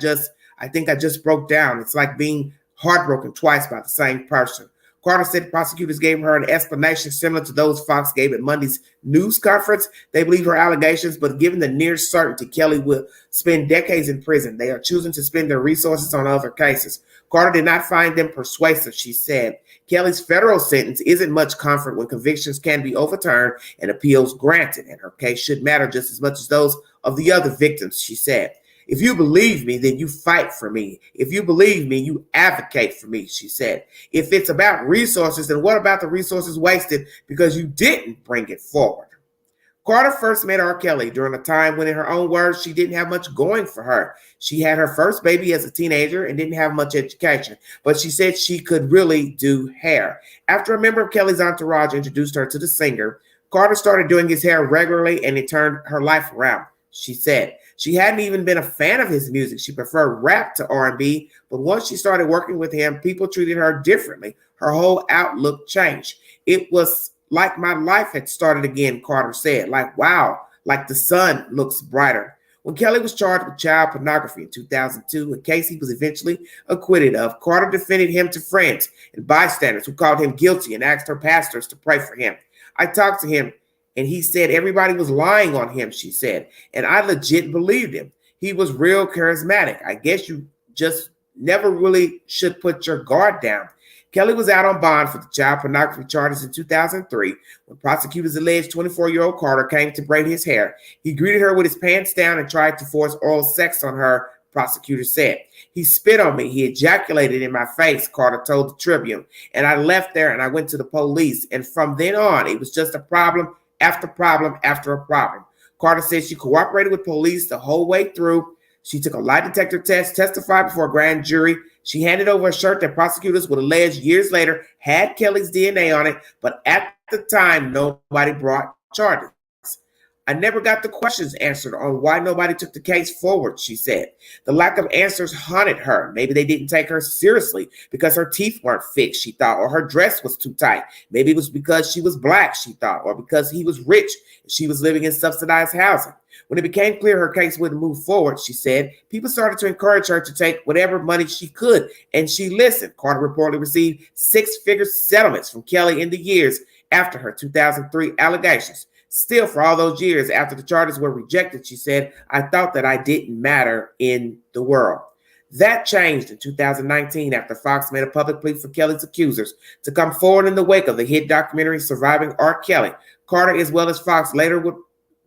think I just broke down. It's like being heartbroken twice by the same person. Carter said prosecutors gave her an explanation similar to those Fox gave at Monday's news conference. They believe her allegations, but given the near certainty Kelly will spend decades in prison, they are choosing to spend their resources on other cases. Carter did not find them persuasive, she said. Kelly's federal sentence isn't much comfort when convictions can be overturned and appeals granted, and her case should matter just as much as those of the other victims, she said. If you believe me, then you fight for me. If you believe me, you advocate for me, she said. If it's about resources, then what about the resources wasted because you didn't bring it forward? Carter first met R. Kelly during a time when, in her own words, she didn't have much going for her. She had her first baby as a teenager and didn't have much education, but she said she could really do hair. After a member of Kelly's entourage introduced her to the singer, Carter started doing his hair regularly, and it turned her life around, she said. She hadn't even been a fan of his music. She preferred rap to R&B, but once she started working with him, people treated her differently. Her whole outlook changed. It was like my life had started again, Carter said. Like, wow, like the sun looks brighter. When Kelly was charged with child pornography in 2002, a case he was eventually acquitted of, Carter defended him to friends and bystanders who called him guilty and asked her pastors to pray for him. I talked to him, and he said everybody was lying on him, she said, and I legit believed him. He was real charismatic. I guess you just never really should put your guard down. Kelly was out on bond for the child pornography charges in 2003 when prosecutors alleged 24-year-old Carter came to braid his hair. He greeted her with his pants down and tried to force oral sex on her, prosecutors said. He spit on me. He ejaculated in my face, Carter told the Tribune. And I left there and I went to the police. And from then on, it was just a problem after problem after a problem. Carter said she cooperated with police the whole way through. She took a lie detector test, testified before a grand jury. She handed over a shirt that prosecutors would allege years later had Kelly's DNA on it, but at the time, nobody brought charges. I never got the questions answered on why nobody took the case forward, she said. The lack of answers haunted her. Maybe they didn't take her seriously because her teeth weren't fixed, she thought, or her dress was too tight. Maybe it was because she was black, she thought, or because he was rich and she was living in subsidized housing. When it became clear her case wouldn't move forward, she said, people started to encourage her to take whatever money she could, and she listened. Carter reportedly received six-figure settlements from Kelly in the years after her 2003 allegations. Still, for all those years after the charges were rejected, she said, I thought that I didn't matter in the world. That changed in 2019 after Fox made a public plea for Kelly's accusers to come forward in the wake of the hit documentary Surviving R. Kelly. Carter, as well as Fox, later would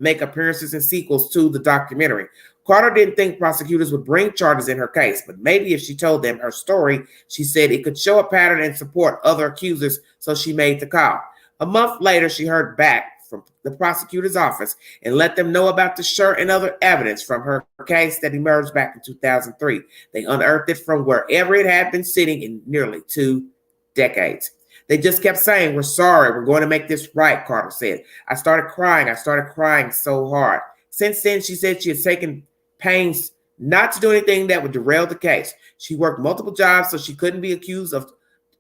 make appearances in sequels to the documentary. Carter didn't think prosecutors would bring charges in her case, but maybe if she told them her story, she said it could show a pattern and support other accusers, so she made the call. A month later, she heard back from the prosecutor's office and let them know about the shirt and other evidence from her case that emerged back in 2003. They unearthed it from wherever it had been sitting in nearly 2 decades. They just kept saying, "We're sorry, we're going to make this right," Carter said. I started crying so hard. Since then, she said she had taken pains not to do anything that would derail the case. She worked multiple jobs so she couldn't be accused of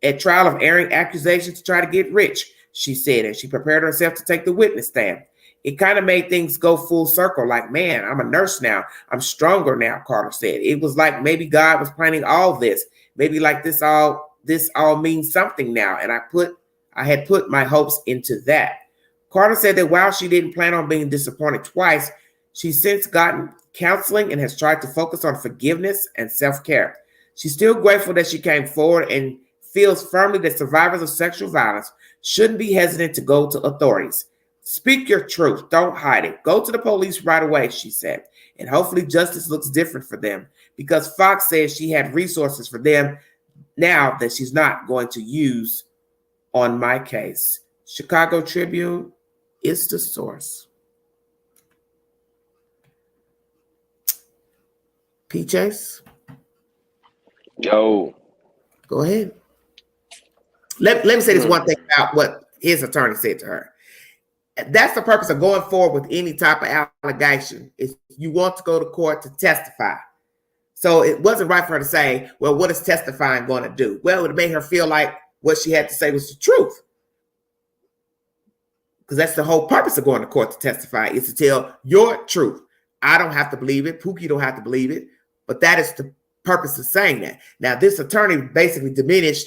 at trial of airing accusations to try to get rich, she said, and she prepared herself to take the witness stand. It kind of made things go full circle, like, man, I'm a nurse now. I'm stronger now, Carter said. It was like maybe God was planning all this. Maybe like this all means something now, and I had put my hopes into that. Carter said that while she didn't plan on being disappointed twice, she's since gotten counseling and has tried to focus on forgiveness and self-care. She's still grateful that she came forward and feels firmly that survivors of sexual violence shouldn't be hesitant to go to authorities. Speak your truth. Don't hide it. Go to the police right away, she said. And hopefully justice looks different for them, because Fox says she had resources for them now that she's not going to use on my case. Chicago Tribune is the source. P. Chase? Yo. Go ahead. Let me say this one thing about what his attorney said to her. That's the purpose of going forward with any type of allegation, is you want to go to court to testify. So it wasn't right for her to say, well, what is testifying going to do? Well, it made her feel like what she had to say was the truth. Because that's the whole purpose of going to court to testify, is to tell your truth. I don't have to believe it. Pookie don't have to believe it. But that is the purpose of saying that. Now, this attorney basically diminished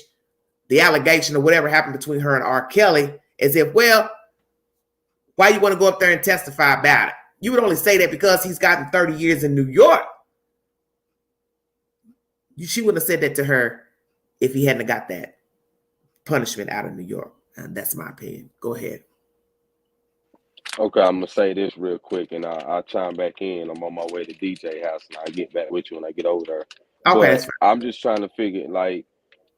the allegation or whatever happened between her and R. Kelly as if, well, why you want to go up there and testify about it? You would only say that because he's gotten 30 years in New York. She wouldn't have said that to her if he hadn't got that punishment out of New York. And that's my opinion. Go ahead. Okay, I'm gonna say this real quick, and I'll chime back in. I'm on my way to DJ house, and I'll get back with you when I get over there. Okay, But that's fine. I'm just trying to figure, like,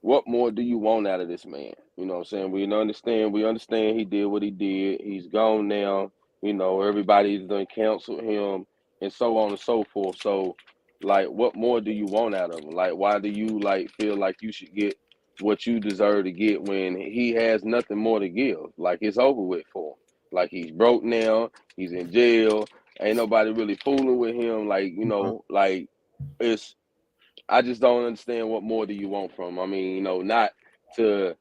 what more do you want out of this man? You know what I'm saying? We understand he did what he did. He's gone now. You know, everybody's done canceled him and so on and so forth. So, like, what more do you want out of him? Like, why do you, like, feel like you should get what you deserve to get when he has nothing more to give? Like, it's over with for him. Like, he's broke now. He's in jail. Ain't nobody really fooling with him. Like, you know, like, I just don't understand what more do you want from him. I mean, you know, not to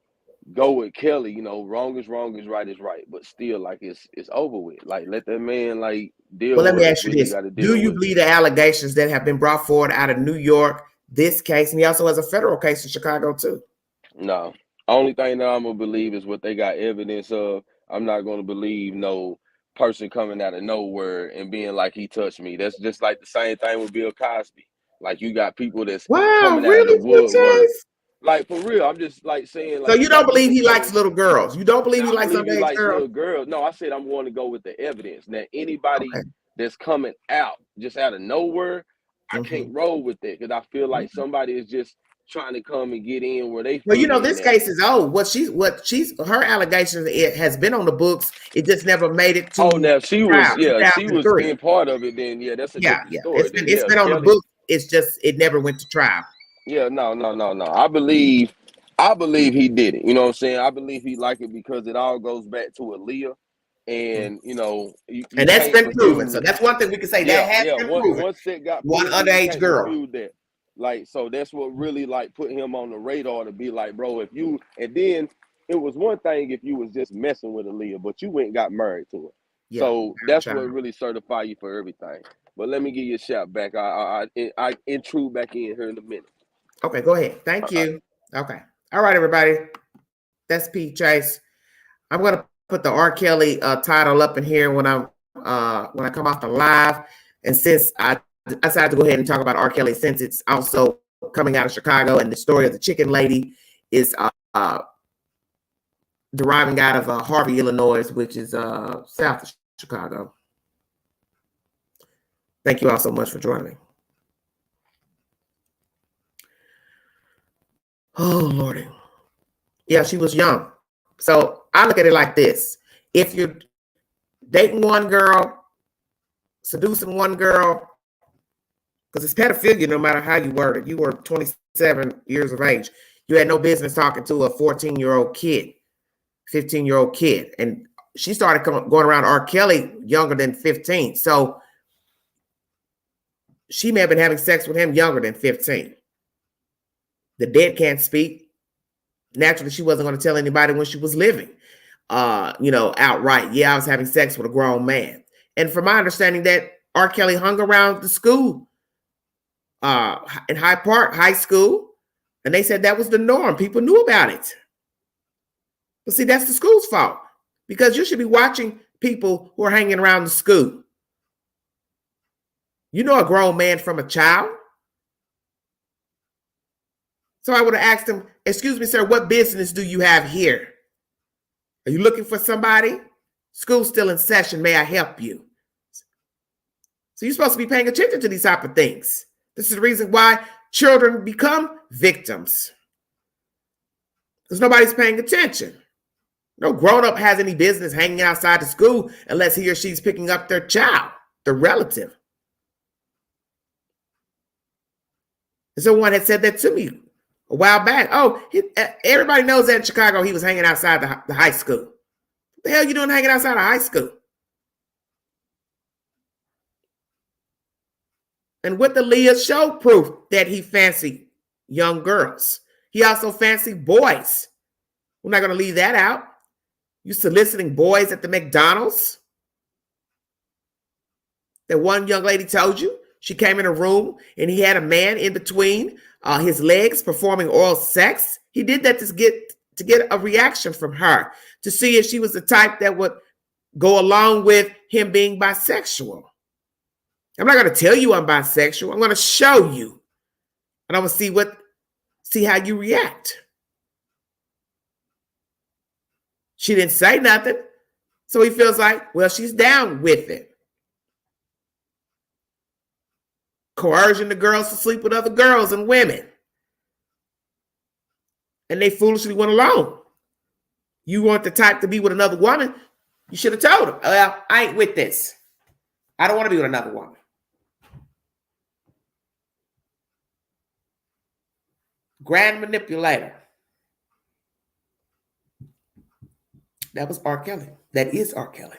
go with Kelly, you know, wrong is wrong, is right. But still, like, it's over with. Like, let that man, like, deal Well, let me with ask you what he this. got to deal Do you with. believe the allegations that have been brought forward out of New York, this case, and he also has a federal case in Chicago too? No. Only thing that I'm going to believe is what they got evidence of. I'm not going to believe no person coming out of nowhere and being like, he touched me. That's just like the same thing with Bill Cosby. Like, you got people that's Wow, coming out of the really, woodwork. Chase? Like, for real, I'm just, like, saying, So like, you you don't got believe people he likes little girls? You don't believe he I likes believe he underage likes girls? little girls. No, I said I'm going to go with the evidence. Now, anybody Okay. that's coming out just out of nowhere, I can't roll with it, because I feel like somebody is just trying to come and get in where they fit Well, you know, in this at. case is old. Her allegations, it has been on the books. It just never made it to Now she was, she was 2003. in part of it. Then that's a different story. It's been on the books. It's just it never went to trial. Yeah, no. I believe he did it. You know what I'm saying? I believe he liked it because it all goes back to Aaliyah. And, you know, you And that's can't been proven. So refuse. that's one thing we can say. That has been proven. Once it got One proven, underage you can't girl. refuse that. Like, so that's what really, like, put him on the radar to be like, bro, and then it was one thing if you was just messing with Aaliyah, but you went and got married to her. Yeah, So that's what really certified you for everything. But let me give you a shout back. I intrude back in here in a minute. Okay, go ahead. Thank you. Okay. All right, everybody. That's Pete Chase. I'm gonna put the R. Kelly title up in here when I come off the live. And since I decided to go ahead and talk about R. Kelly, since it's also coming out of Chicago, and the story of the chicken lady is deriving out of Harvey, Illinois, which is south of Chicago. Thank you all so much for joining me. Oh, Lordy. Yeah, she was young. So I look at it like this. If you're dating one girl, seducing one girl, because it's pedophilia no matter how you word it. You were 27 years of age. You had no business talking to a 14-year-old kid, 15-year-old kid. And she started going around R. Kelly younger than 15. So she may have been having sex with him younger than 15. The dead can't speak. Naturally, she wasn't going to tell anybody when she was living, outright. Yeah, I was having sex with a grown man. And from my understanding that R. Kelly hung around the school in Hyde Park High School, and they said that was the norm. People knew about it. But see, that's the school's fault, because you should be watching people who are hanging around the school. You know a grown man from a child. So I would have asked him, excuse me, sir, what business do you have here? Are you looking for somebody? School's still in session. May I help you? So you're supposed to be paying attention to these type of things. This is the reason why children become victims, because nobody's paying attention. No grown-up has any business hanging outside the school unless he or she's picking up their child, their relative. And someone had said that to me a while back. Oh, everybody knows that in Chicago he was hanging outside the high school. What the hell are you doing hanging outside of high school? And with the Leah showed proof that he fancied young girls. He also fancied boys. We're not going to leave that out. You soliciting boys at the McDonald's? That one young lady told you she came in a room and he had a man in between his legs performing oral sex. He did that to get a reaction from her, to see if she was the type that would go along with him being bisexual. I'm not going to tell you I'm bisexual. I'm going to show you, and I'm going to see how you react. She didn't say nothing, so he feels like, well, she's down with it. Coercing the girls to sleep with other girls and women. And they foolishly went along. You weren't the type to be with another woman. You should have told him, well, I ain't with this. I don't want to be with another woman. Grand manipulator. That was R. Kelly. That is R. Kelly.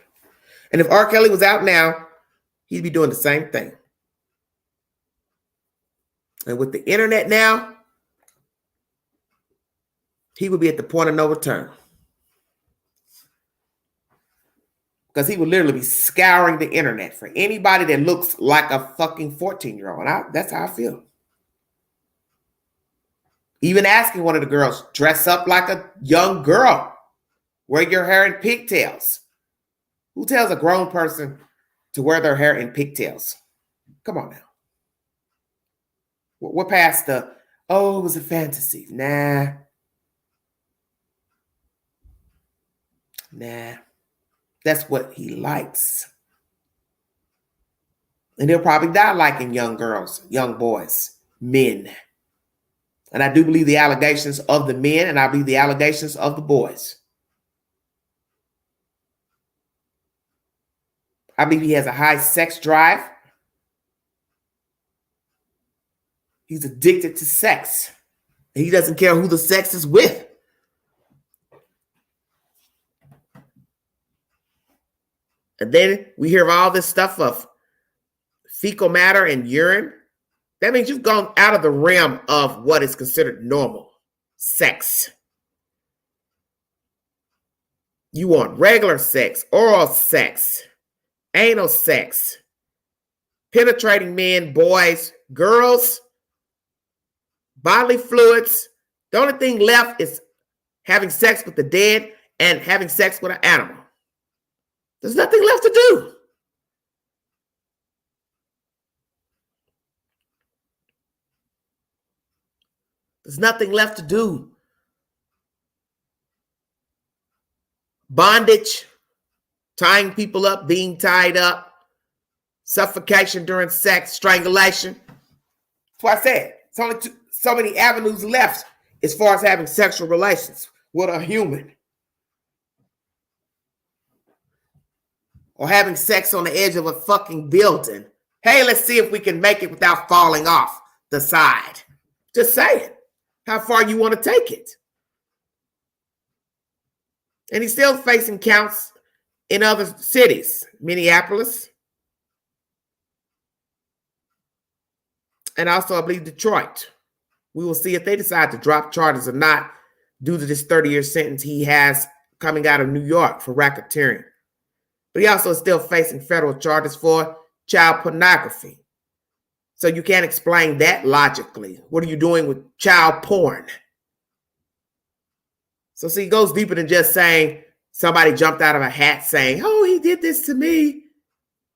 And if R. Kelly was out now, he'd be doing the same thing. And with the internet now, he would be at the point of no return. Because he would literally be scouring the internet for anybody that looks like a fucking 14-year-old. And that's how I feel. Even asking one of the girls, dress up like a young girl. Wear your hair in pigtails. Who tells a grown person to wear their hair in pigtails? Come on now. We're past it was a fantasy. Nah. That's what he likes. And he'll probably die liking young girls, young boys, men. And I do believe the allegations of the men, and I believe the allegations of the boys. I believe he has a high sex drive. He's addicted to sex. He doesn't care who the sex is with. And then we hear all this stuff of fecal matter and urine. That means you've gone out of the realm of what is considered normal sex. You want regular sex, oral sex, anal sex, penetrating men, boys, girls, bodily fluids. The only thing left is having sex with the dead and having sex with an animal. There's nothing left to do. There's nothing left to do. Bondage, tying people up, being tied up, suffocation during sex, strangulation. That's why I said it's only so many avenues left as far as having sexual relations with a human. Or having sex on the edge of a fucking building. Hey, let's see if we can make it without falling off the side. Just say it. How far you want to take it. And he's still facing counts in other cities. Minneapolis. And also, I believe, Detroit. We will see if they decide to drop charges or not due to this 30-year sentence he has coming out of New York for racketeering. But he also is still facing federal charges for child pornography. So you can't explain that logically. What are you doing with child porn? So see, it goes deeper than just saying somebody jumped out of a hat saying, oh, he did this to me.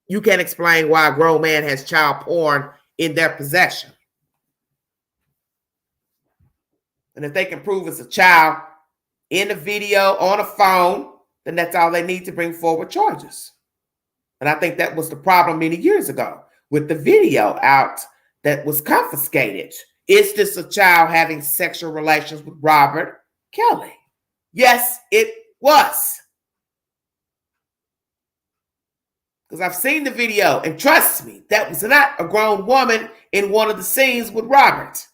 You can't explain why a grown man has child porn in their possession. And if they can prove it's a child in the video, on a phone, then that's all they need to bring forward charges. And I think that was the problem many years ago with the video out that was confiscated. Is this a child having sexual relations with Robert Kelly? Yes, it was. Because I've seen the video, and trust me, that was not a grown woman in one of the scenes with Robert.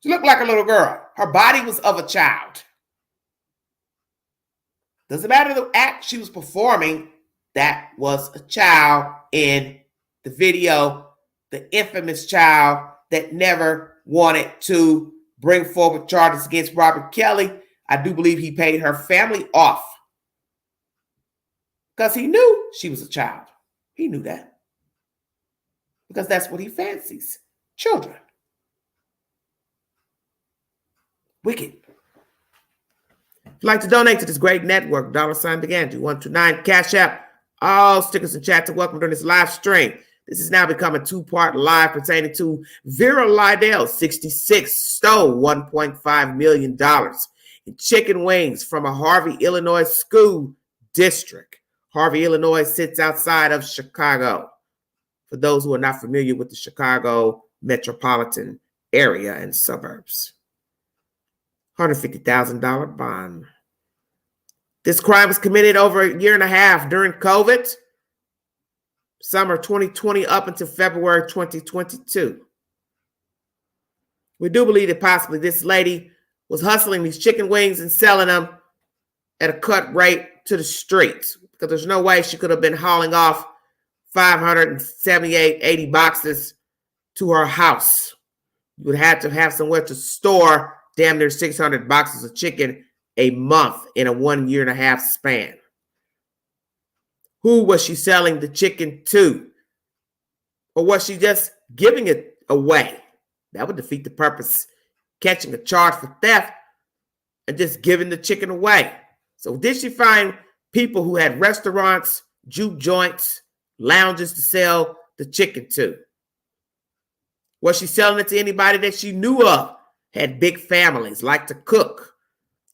She looked like a little girl. Her body was of a child. Doesn't matter the act she was performing, that was a child in the video, the infamous child that never wanted to bring forward charges against Robert Kelly. I do believe he paid her family off because he knew she was a child. He knew that because that's what he fancies, children. Wicked. If you'd like to donate to this great network, $sign Big Andrew 129 Cash App. All stickers and chats are welcome during this live stream. This has now become a two-part live pertaining to Vera Liddell, 66, stole $1.5 million in chicken wings from a Harvey, Illinois school district. Harvey, Illinois sits outside of Chicago. For those who are not familiar with the Chicago metropolitan area and suburbs. $150,000 bond. This crime was committed over a year and a half during COVID, summer 2020 up until February 2022. We do believe that possibly this lady was hustling these chicken wings and selling them at a cut rate to the streets because there's no way she could have been hauling off 578, 80 boxes to her house. You would have to have somewhere to store damn near 600 boxes of chicken a month in a 1 year and a half span. Who was she selling the chicken to? Or was she just giving it away? That would defeat the purpose. Catching a charge for theft and just giving the chicken away. So did she find people who had restaurants, juke joints, lounges to sell the chicken to? Was she selling it to anybody that she knew of? Had big families, liked to cook?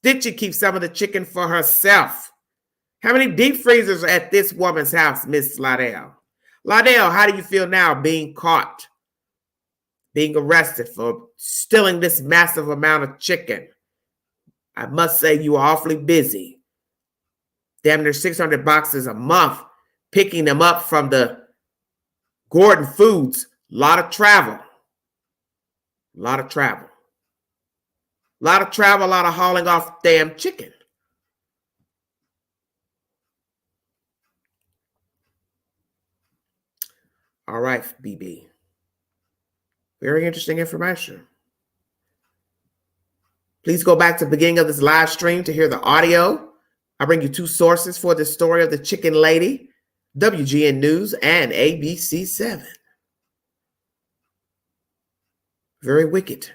Did she keep some of the chicken for herself? How many deep freezers are at this woman's house, Miss Liddell? Liddell, how do you feel now being caught, being arrested for stealing this massive amount of chicken? I must say you are awfully busy. Damn near 600 boxes a month, picking them up from the Gordon Foods. A lot of travel. A lot of travel. A lot of travel, a lot of hauling off damn chicken. All right, BB. Very interesting information. Please go back to the beginning of this live stream to hear the audio. I bring you two sources for the story of the chicken lady, WGN News and ABC 7. Very wicked.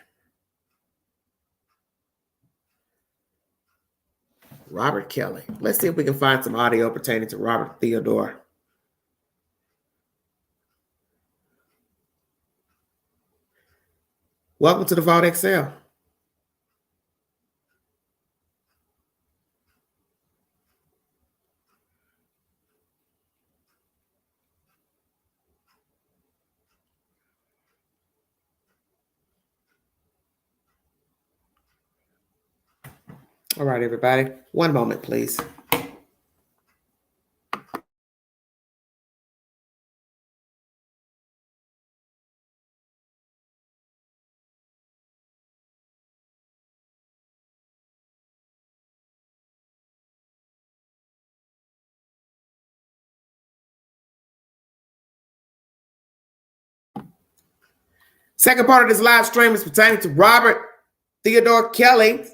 Robert Kelly. Let's see if we can find some audio pertaining to Robert Theodore. Welcome to the Vault XL. All right, everybody. One moment, please. Second part of this live stream is pertaining to Robert Theodore Kelly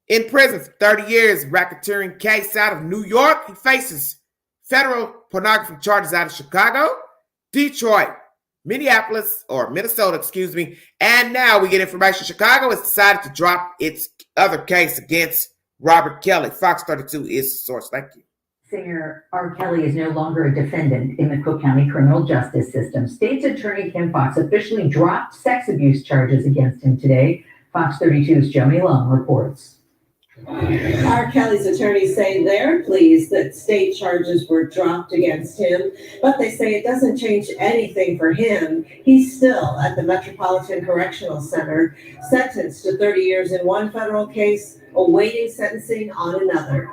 in prison for 30 years, racketeering case out of New York. He faces federal pornography charges out of Chicago, Detroit, Minnesota, and now we get information Chicago has decided to drop its other case against Robert Kelly. Fox 32 is the source. Thank you. Singer R. Kelly is no longer a defendant in the Cook County criminal justice system. State's Attorney Kim Foxx officially dropped sex abuse charges against him today. Fox 32's Joni Lum reports. R. Kelly's attorneys say they're pleased that state charges were dropped against him, but they say it doesn't change anything for him. He's still at the Metropolitan Correctional Center, sentenced to 30 years in one federal case, awaiting sentencing on another.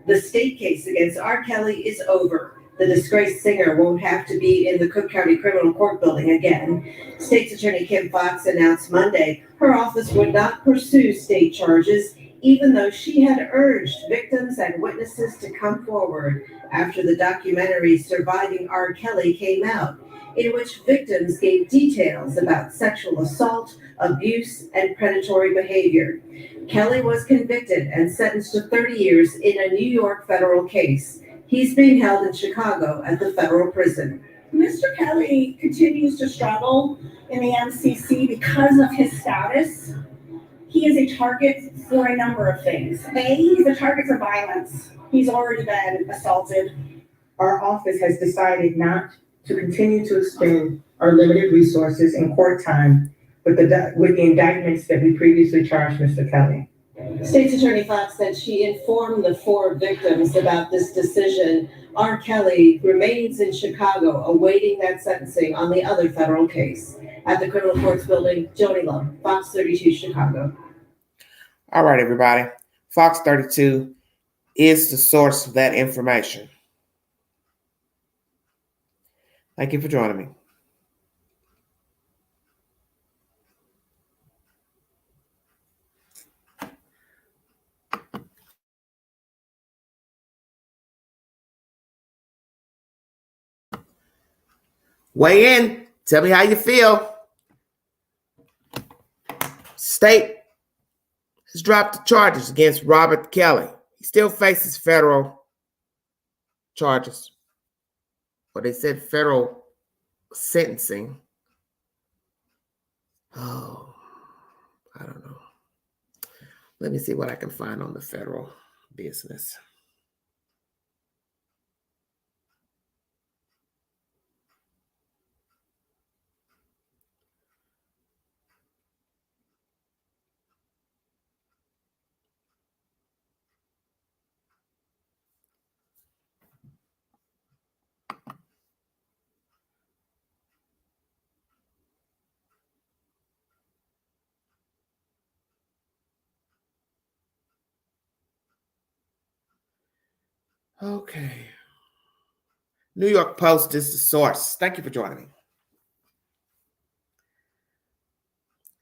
The state case against R. Kelly is over. The disgraced singer won't have to be in the Cook County Criminal Court building again. State's Attorney Kim Foxx announced Monday her office would not pursue state charges, even though she had urged victims and witnesses to come forward after the documentary Surviving R. Kelly came out, in which victims gave details about sexual assault, abuse, and predatory behavior. Kelly was convicted and sentenced to 30 years in a New York federal case. He's being held in Chicago at the federal prison. Mr. Kelly continues to struggle in the MCC because of his status. He is a target for a number of things. A, he's a target for violence. He's already been assaulted. Our office has decided not to continue to expend our limited resources in court time with the indictments that we previously charged Mr. Kelly. State's Attorney Foxx said she informed the 4 victims about this decision. R. Kelly remains in Chicago awaiting that sentencing on the other federal case. At the Criminal Courts Building, Joni Lum, Fox 32, Chicago. All right, everybody. Fox 32 is the source of that information. Thank you for joining me. Weigh in. Tell me how you feel. State has dropped the charges against Robert Kelly. He still faces federal charges. But they said federal sentencing. Oh, I don't know. Let me see what I can find on the federal business. Okay. New York Post is the source. Thank you for joining me.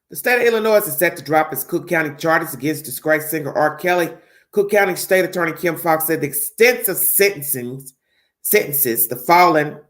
The state of Illinois is set to drop its Cook County charges against disgraced singer R. Kelly. Cook County State Attorney Kim Foxx said the extensive sentences the fallen,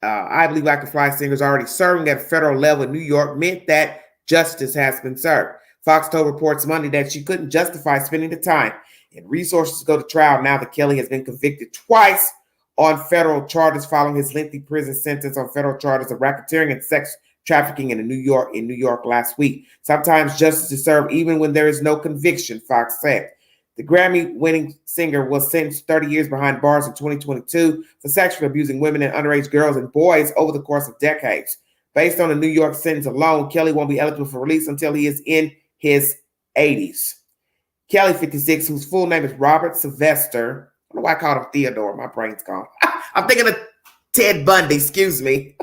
I Believe I Can Fly singer is already serving at a federal level in New York meant that justice has been served. Fox told reports Monday that she couldn't justify spending the time and resources to go to trial now that Kelly has been convicted twice on federal charges following his lengthy prison sentence on federal charges of racketeering and sex trafficking in New York last week. Sometimes justice is served even when there is no conviction, Fox said. The Grammy-winning singer was sentenced 30 years behind bars in 2022 for sexually abusing women and underage girls and boys over the course of decades. Based on the New York sentence alone, Kelly won't be eligible for release until he is in his 80s. Kelly, 56, whose full name is Robert Sylvester. I don't know why I called him Theodore. My brain's gone. I'm thinking of Ted Bundy, excuse me.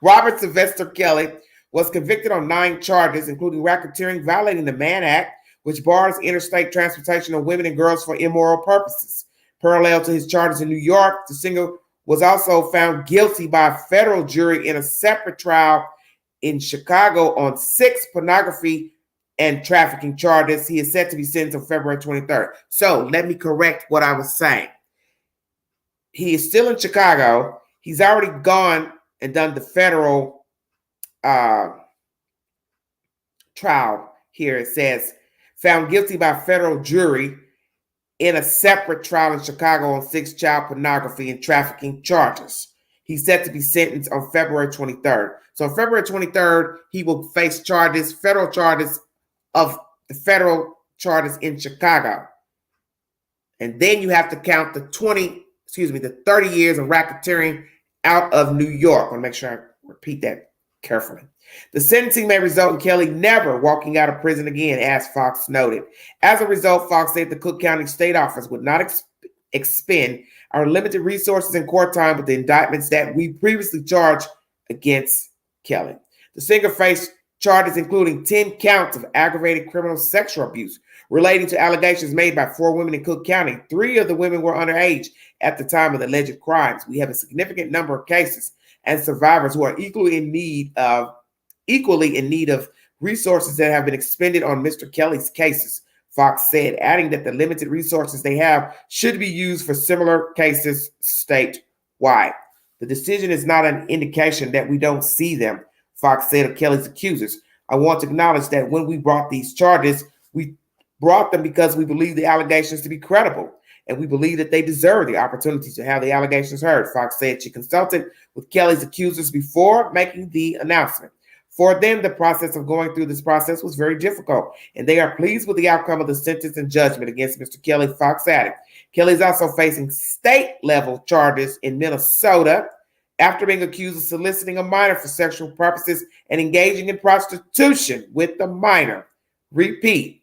Robert Sylvester Kelly was convicted on 9 charges, including racketeering, violating the Mann Act, which bars interstate transportation of women and girls for immoral purposes. Parallel to his charges in New York, the singer was also found guilty by a federal jury in a separate trial in Chicago on 6 pornography and trafficking charges. He is set to be sentenced on February 23rd. So let me correct what I was saying. He is still in Chicago. He's already gone and done the federal trial. Here it says, found guilty by a federal jury in a separate trial in Chicago on 6 child pornography and trafficking charges. He's set to be sentenced on February 23rd. So on February 23rd, he will face charges, federal charges of the federal charges in Chicago. And then you have to count the 30 years of racketeering out of New York. I want to make sure I repeat that carefully. The sentencing may result in Kelly never walking out of prison again, as Fox noted. As a result, Fox said the Cook County State Office would not expend our limited resources and court time with the indictments that we previously charged against Kelly. The singer faced charges including 10 counts of aggravated criminal sexual abuse relating to allegations made by 4 women in Cook County. 3 of the women were underage at the time of the alleged crimes. We have a significant number of cases and survivors who are equally in need of resources that have been expended on Mr. Kelly's cases, Fox said, adding that the limited resources they have should be used for similar cases statewide. The decision is not an indication that we don't see them, Fox said of Kelly's accusers. I want to acknowledge that when we brought these charges, we brought them because we believe the allegations to be credible, and we believe that they deserve the opportunity to have the allegations heard, Fox said. She consulted with Kelly's accusers before making the announcement. For them, the process of going through this process was very difficult, and they are pleased with the outcome of the sentence and judgment against Mr. Kelly, Fox added. Kelly is also facing state-level charges in Minnesota after being accused of soliciting a minor for sexual purposes and engaging in prostitution with the minor. Repeat.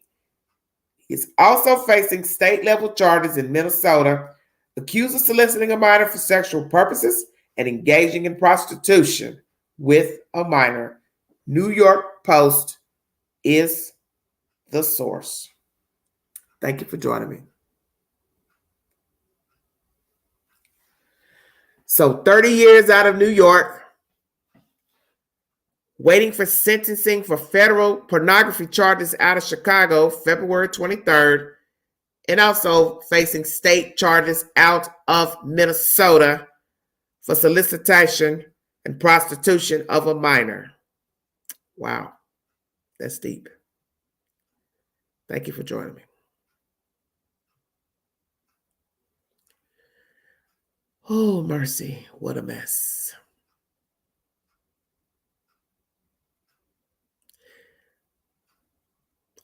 He's also facing state-level charges in Minnesota, accused of soliciting a minor for sexual purposes and engaging in prostitution with a minor. New York Post is the source. Thank you for joining me. So 30 years out of New York, waiting for sentencing for federal pornography charges out of Chicago, February 23rd, and also facing state charges out of Minnesota for solicitation and prostitution of a minor. Wow, that's deep. Thank you for joining me. Oh, mercy, what a mess.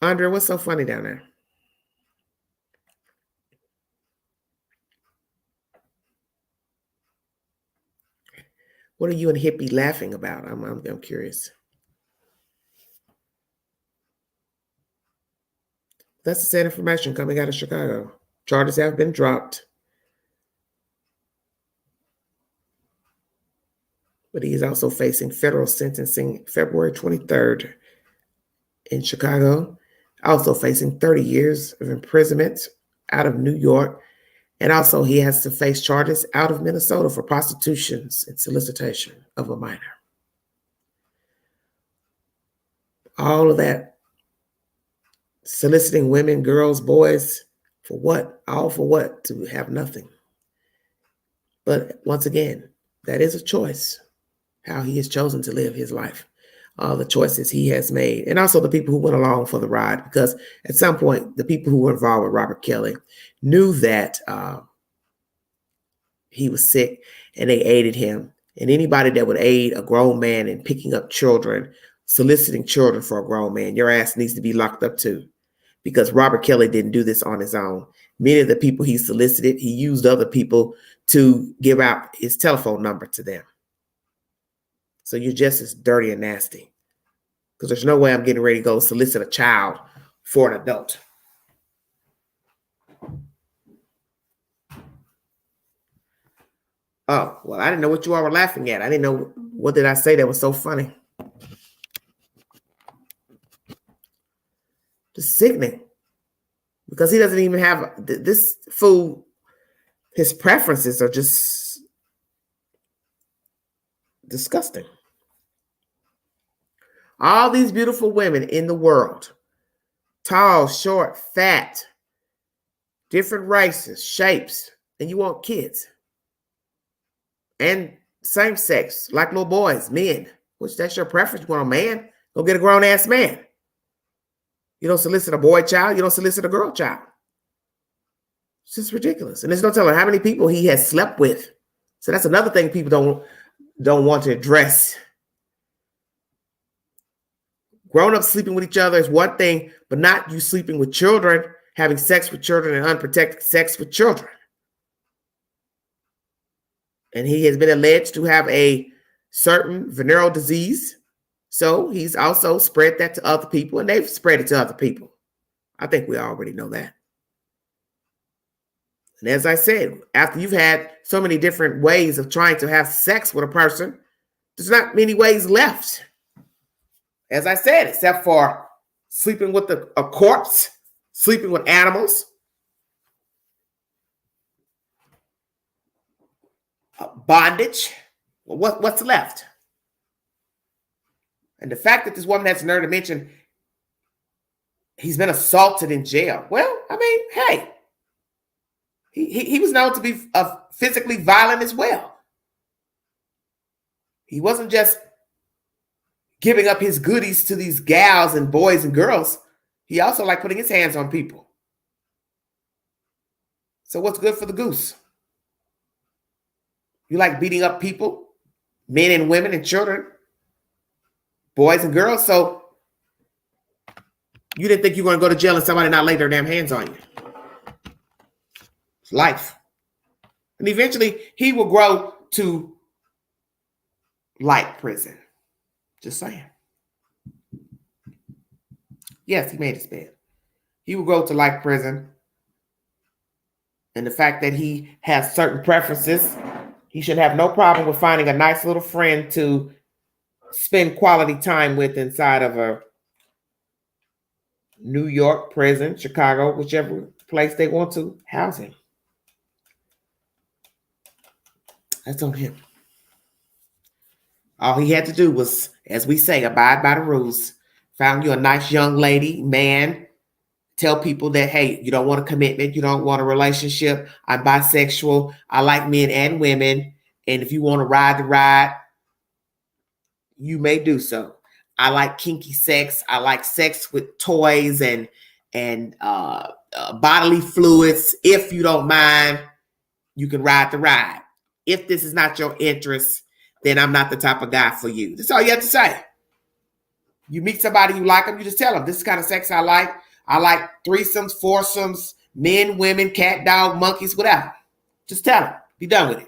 Andrea, what's so funny down there? What are you and Hippie laughing about? I'm curious. That's the sad information coming out of Chicago. Charges have been dropped. But he is also facing federal sentencing February 23rd in Chicago. Also facing 30 years of imprisonment out of New York. And also he has to face charges out of Minnesota for prostitution and solicitation of a minor. All of that. Soliciting women, girls, boys, for what? All for what? To have nothing. But once again, that is a choice, how he has chosen to live his life, the choices he has made, and also the people who went along for the ride, because at some point, the people who were involved with Robert Kelly knew that he was sick, and they aided him. And anybody that would aid a grown man in picking up children, soliciting children for a grown man, your ass needs to be locked up too. Because Robert Kelly didn't do this on his own. Many of the people he solicited, he used other people to give out his telephone number to them. So you're just as dirty and nasty. Because there's no way I'm getting ready to go solicit a child for an adult. Oh, well, I didn't know what you all were laughing at. I didn't know, what did I say that was so funny? Just sickening. because he doesn't even have this fool. His preferences are just disgusting. All these beautiful women in the world, tall, short, fat, different races, shapes, and you want kids. And same sex, like little boys, men, which that's your preference. You want a man? Go get a grown-ass man. You don't solicit a boy child. You don't solicit a girl child. It's just ridiculous. And there's no telling how many people he has slept with. So that's another thing people don't want to address. Grown-ups sleeping with each other is one thing, but not you sleeping with children, having sex with children, and unprotected sex with children. And he has been alleged to have a certain venereal disease. So he's also spread that to other people, and they've spread it to other people. I think we already know that. And as I said, after you've had so many different ways of trying to have sex with a person, there's not many ways left. As I said, except for sleeping with a corpse, sleeping with animals, bondage. Well, what's left? And the fact that this woman has the nerve to mention he's been assaulted in jail. Well, I mean, hey, he was known to be physically violent as well. He wasn't just giving up his goodies to these gals and boys and girls. He also liked putting his hands on people. So what's good for the goose? You like beating up people, men and women and children, boys and girls. So you didn't think you were going to go to jail and somebody not lay their damn hands on you. It's life. And eventually he will grow to light prison. Just saying. Yes, he made his bed. He will go to life prison. And the fact that he has certain preferences, he should have no problem with finding a nice little friend to spend quality time with inside of a New York prison, Chicago, whichever place they want to house him. That's on him. All he had to do was, as we say, abide by the rules. Found you a nice young lady, man. Tell people that, hey, you don't want a commitment. You don't want a relationship. I'm bisexual. I like men and women. And if you want to ride the ride, you may do so. I like kinky sex. I like sex with toys and bodily fluids. If you don't mind, you can ride the ride. If this is not your interest, then I'm not the type of guy for you. That's all you have to say. You meet somebody, you like them, you just tell them, this is the kind of sex I like. I like threesomes, foursomes, men, women, cat, dog, monkeys, whatever. Just tell them. Be done with it.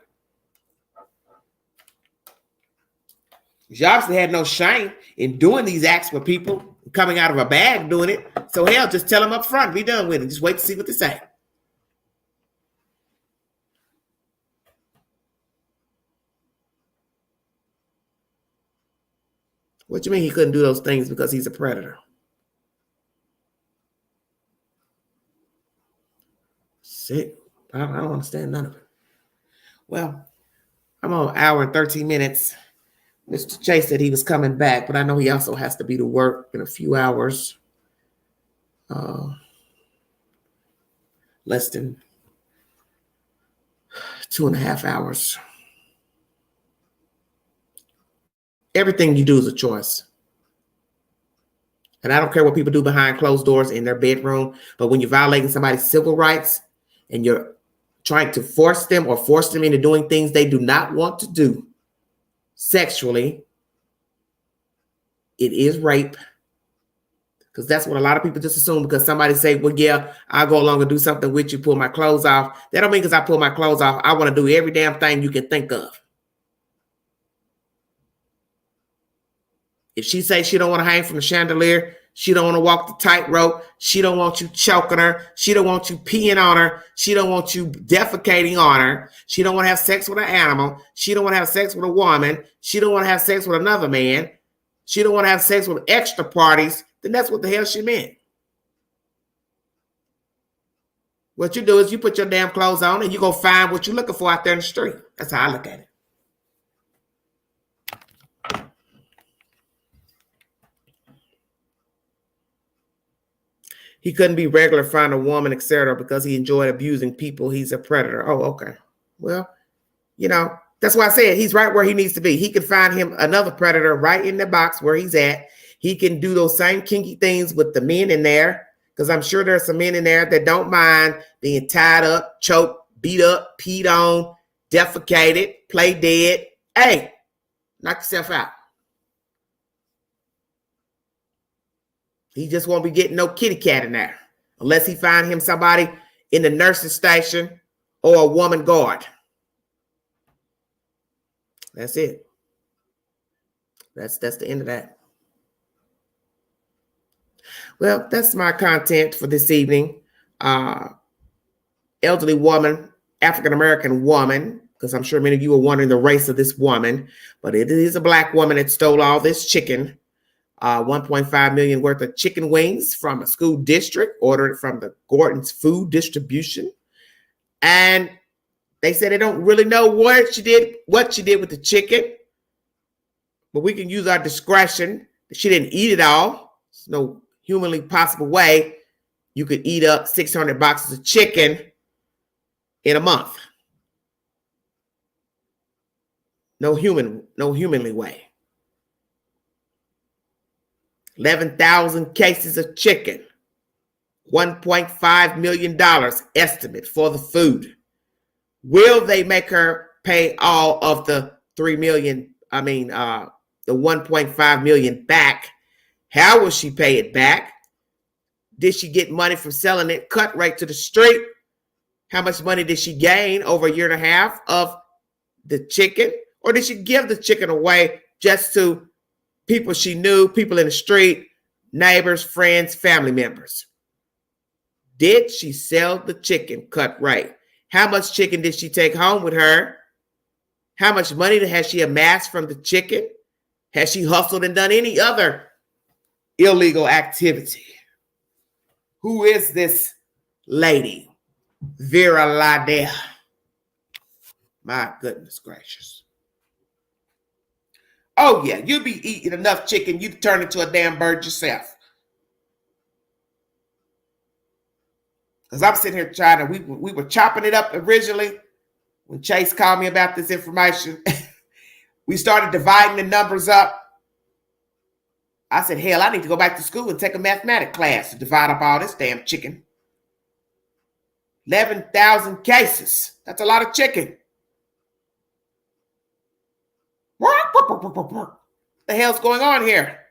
You obviously had no shame in doing these acts with people, coming out of a bag doing it. So hell, just tell them up front. Be done with it. Just wait to see what they say. What you mean he couldn't do those things because he's a predator? Sick. I don't understand none of it. Well, I'm on an hour and 13 minutes. Mr. Chase said he was coming back, but I know he also has to be to work in a few hours. Less than 2.5 hours. Everything you do is a choice. And I don't care what people do behind closed doors in their bedroom, but when you're violating somebody's civil rights and you're trying to force them into doing things they do not want to do sexually, it is rape. Because that's what a lot of people just assume, because somebody say, well, yeah, I'll go along and do something with you, pull my clothes off. That don't mean because I pull my clothes off, I want to do every damn thing you can think of. If she says she don't want to hang from the chandelier, she don't want to walk the tightrope, she don't want you choking her, she don't want you peeing on her, she don't want you defecating on her, she don't want to have sex with an animal, she don't want to have sex with a woman, she don't want to have sex with another man, she don't want to have sex with extra parties, then that's what the hell she meant. What you do is you put your damn clothes on and you go find what you're looking for out there in the street. That's how I look at it. He couldn't be regular, find a woman, etc., because he enjoyed abusing people. He's a predator. Oh, okay. Well, you know, that's why I said he's right where he needs to be. He can find him another predator right in the box where he's at. He can do those same kinky things with the men in there, because I'm sure there's some men in there that don't mind being tied up, choked, beat up, peed on, defecated, play dead. Hey, knock yourself out. He just won't be getting no kitty cat in there unless he find him somebody in the nurse's station or a woman guard. That's it. That's the end of that. Well, that's my content for this evening. Elderly woman, African-American woman, because I'm sure many of you are wondering the race of this woman, but it is a black woman that stole all this chicken. 1.5 million worth of chicken wings from a school district, ordered from the Gordon's Food Distribution. And they said they don't really know what she did with the chicken, but we can use our discretion. She didn't eat it all. There's no humanly possible way you could eat up 600 boxes of chicken in a month. No humanly way. 11,000 cases of chicken, $1.5 million estimate for the food. Will they make her pay all of the the 1.5 million back? How will she pay it back? Did she get money from selling it cut right to the street? How much money did she gain over a year and a half of the chicken? Or did she give the chicken away just to people she knew, people in the street, neighbors, friends, family members? Did she sell the chicken cut right? How much chicken did she take home with her? How much money has she amassed from the chicken? Has she hustled and done any other illegal activity? Who is this lady? Vera Liddell. My goodness gracious. Oh, yeah, you'd be eating enough chicken, you'd turn into a damn bird yourself. Because I'm sitting here trying to, we were chopping it up originally when Chase called me about this information. We started dividing the numbers up. I said, hell, I need to go back to school and take a mathematics class to divide up all this damn chicken. 11,000 cases. That's a lot of chicken. What the hell's going on here?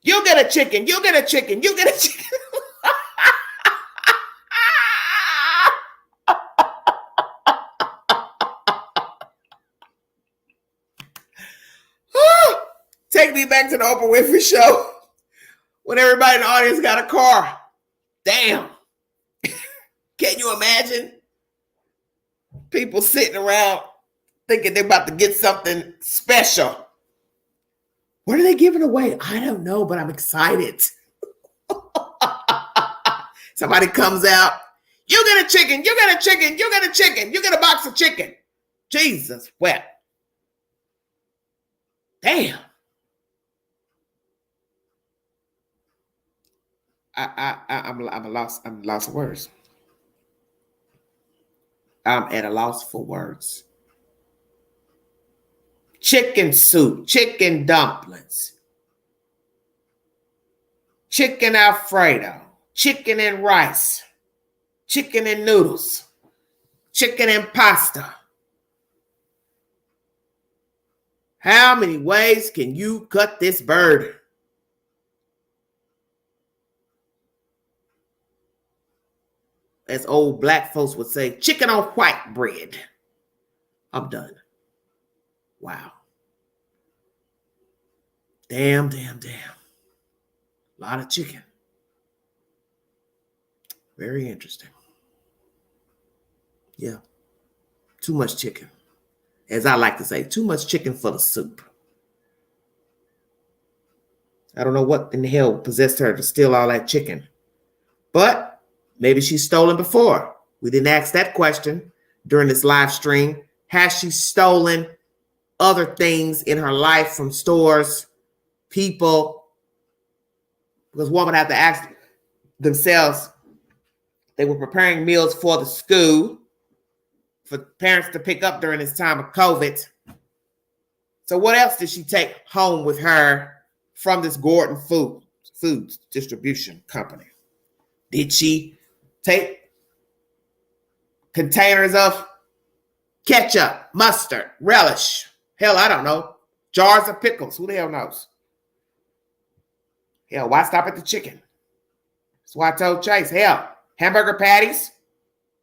You get a chicken. You get a chicken. You get a chicken. Take me back to the Oprah Winfrey Show when everybody in the audience got a car. Damn. Can you imagine? People sitting around thinking they're about to get something special. What are they giving away? I don't know, but I'm excited. Somebody comes out. You get a chicken. You get a chicken. You get a chicken. You get a box of chicken. Jesus wept. Damn. I'm at a loss of words. I'm at a loss for words. Chicken soup, chicken dumplings, chicken Alfredo, chicken and rice, chicken and noodles, chicken and pasta. How many ways can you cut this bird? As old black folks would say, chicken on white bread. I'm done. Wow. Damn. A lot of chicken. Very interesting. Yeah. Too much chicken. As I like to say, too much chicken for the soup. I don't know what in the hell possessed her to steal all that chicken. But maybe she's stolen before. We didn't ask that question during this live stream. Has she stolen other things in her life from stores, people? Because one would have to ask themselves, they were preparing meals for the school for parents to pick up during this time of COVID. So what else did she take home with her from this Gordon Foods distribution company? Did she take containers of ketchup, mustard, relish? Hell, I don't know. Jars of pickles. Who the hell knows? Hell, why stop at the chicken? That's why I told Chase, hell, hamburger patties,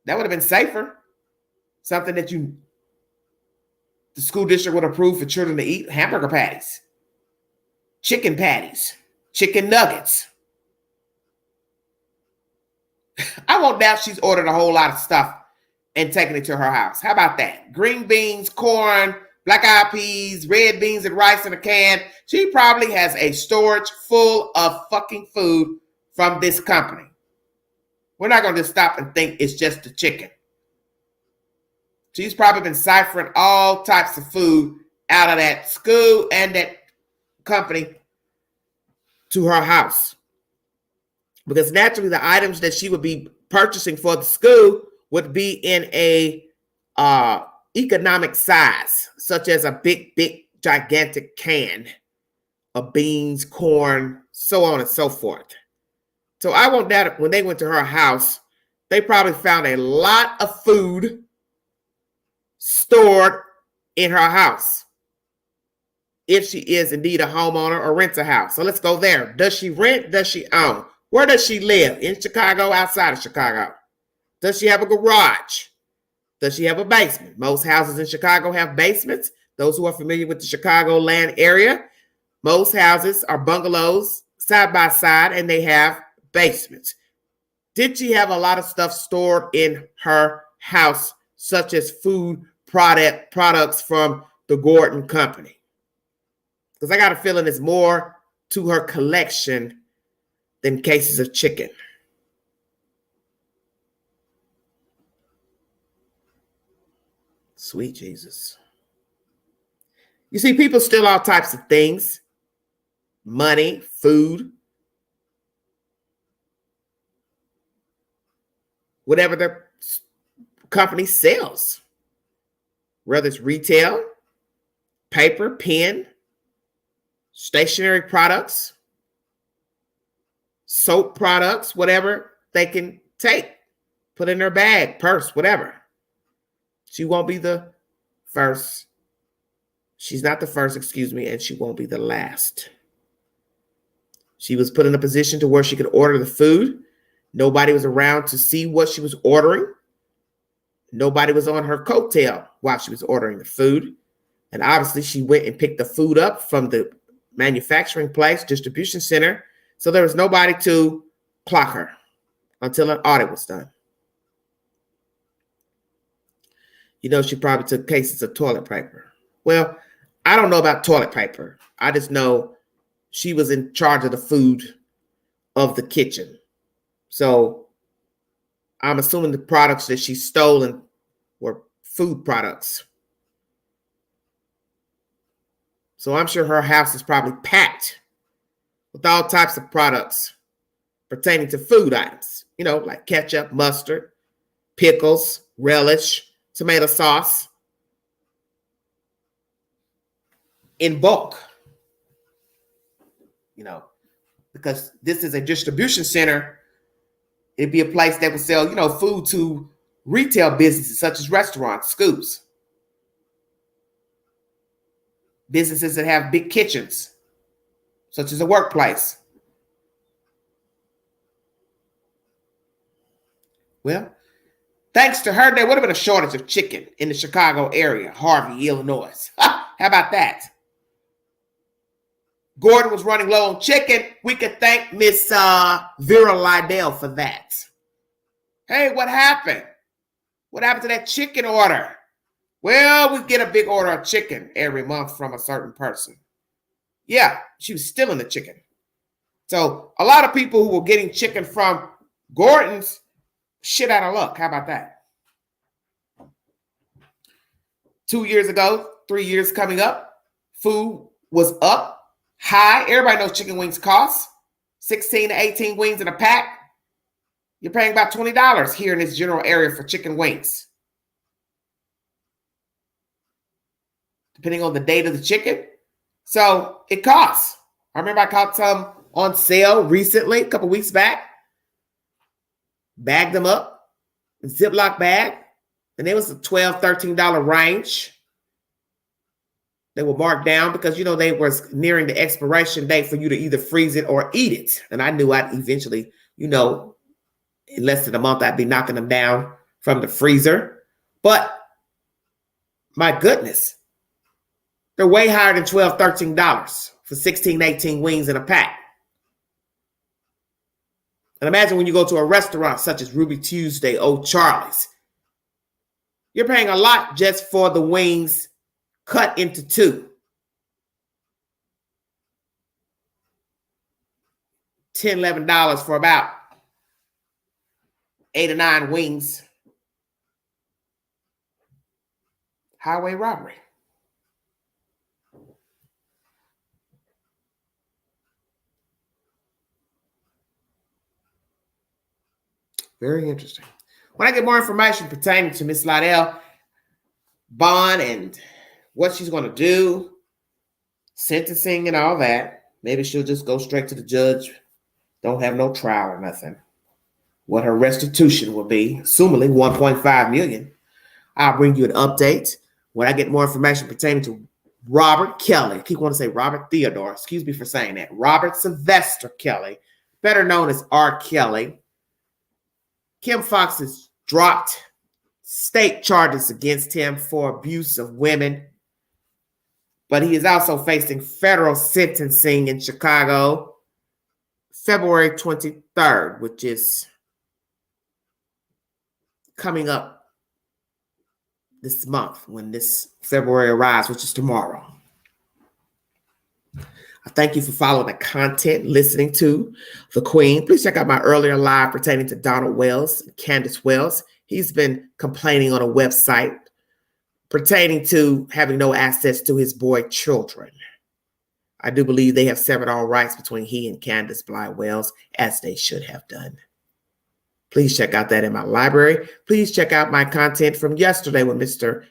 that would have been safer. Something that the school district would approve for children to eat. Hamburger patties, chicken nuggets. I won't doubt she's ordered a whole lot of stuff and taken it to her house. How about that? Green beans, corn, black-eyed peas, red beans and rice in a can. She probably has a storage full of fucking food from this company. We're not going to just stop and think it's just the chicken. She's probably been ciphering all types of food out of that school and that company to her house. Because naturally, the items that she would be purchasing for the school would be in a economic size, such as a big, gigantic can of beans, corn, so on and so forth. So I won't doubt it. When they went to her house, they probably found a lot of food stored in her house, if she is indeed a homeowner or rents a house. So let's go there. Does she rent? Does she own? Where does she live? In Chicago, outside of Chicago? Does she have a garage? Does she have a basement? Most houses in Chicago have basements. Those who are familiar with the Chicagoland area, most houses are bungalows side by side and they have basements. Did she have a lot of stuff stored in her house, such as food products from the Gordon Company? Because I got a feeling it's more to her collection than cases of chicken. Sweet Jesus. You see, people steal all types of things. Money, food, whatever the company sells. Whether it's retail, paper, pen, stationery products, soap products, whatever they can take, put in their bag, purse, whatever. She won't be the first. She's not the first, and she won't be the last. She was put in a position to where she could order the food. Nobody was around to see what she was ordering. Nobody was on her coattail while she was ordering the food. And obviously she went and picked the food up from the manufacturing place, distribution center. So there was nobody to clock her until an audit was done. You know, she probably took cases of toilet paper. Well, I don't know about toilet paper. I just know she was in charge of the food of the kitchen. So I'm assuming the products that she stolen were food products. So I'm sure her house is probably packed with all types of products pertaining to food items, you know, like ketchup, mustard, pickles, relish, tomato sauce in bulk, you know, because this is a distribution center. It'd be a place that would sell, you know, food to retail businesses such as restaurants, schools, businesses that have big kitchens, such as a workplace. Well, thanks to her, there would have been a shortage of chicken in the Chicago area, Harvey, Illinois. How about that? Gordon was running low on chicken. We could thank Miss Vera Liddell for that. Hey, what happened? What happened to that chicken order? Well, we get a big order of chicken every month from a certain person. Yeah, she was stealing the chicken. So a lot of people who were getting chicken from Gordon's, shit out of luck. How about that? 2 years ago, 3 years coming up, food was up high. Everybody knows chicken wings cost 16 to 18 wings in a pack. You're paying about $20 here in this general area for chicken wings. Depending on the date of the chicken. So it costs. I remember I caught some on sale recently, a couple weeks back. Bagged them up, Ziploc bag, and it was a $12, $13 range. They were marked down because, they was nearing the expiration date for you to either freeze it or eat it. And I knew I'd eventually, in less than a month, I'd be knocking them down from the freezer. But my goodness, they're way higher than $12, $13 for 16, 18 wings in a pack. And imagine when you go to a restaurant such as Ruby Tuesday, Old Charlie's, you're paying a lot just for the wings cut into two. $10, $11 for about 8 or 9 wings. Highway robbery. Very interesting. When I get more information pertaining to Miss Liddell bond and what she's going to do, sentencing and all that, maybe she'll just go straight to the judge. Don't have no trial or nothing. What her restitution will be, assumingly $1.5 million. I'll bring you an update when I get more information pertaining to Robert Kelly. I keep wanting to say Robert Theodore. Excuse me for saying that. Robert Sylvester Kelly, better known as R. Kelly. Kim Foxx has dropped state charges against him for abuse of women, but he is also facing federal sentencing in Chicago, February 23rd, which is coming up this month when this February arrives, which is tomorrow. I thank you for following the content, listening to the Queen. Please check out my earlier live pertaining to Donald Wells and Candace Wells. He's been complaining on a website pertaining to having no access to his boy children. I do believe they have severed all rights between he and Candace Bly Wells, as they should have done. Please check out that in my library. Please check out my content from yesterday with Mr.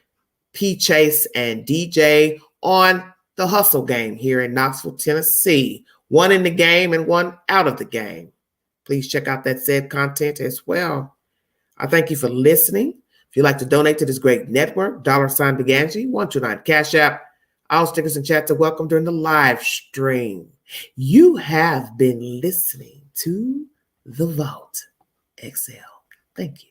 P. Chase and DJ on the hustle game here in Knoxville, Tennessee. One in the game and one out of the game. Please check out that said content as well. I thank you for listening. If you'd like to donate to this great network, $sign Beganji, 129 Cash App. All stickers and chats are welcome during the live stream. You have been listening to The Vault XL. Thank you.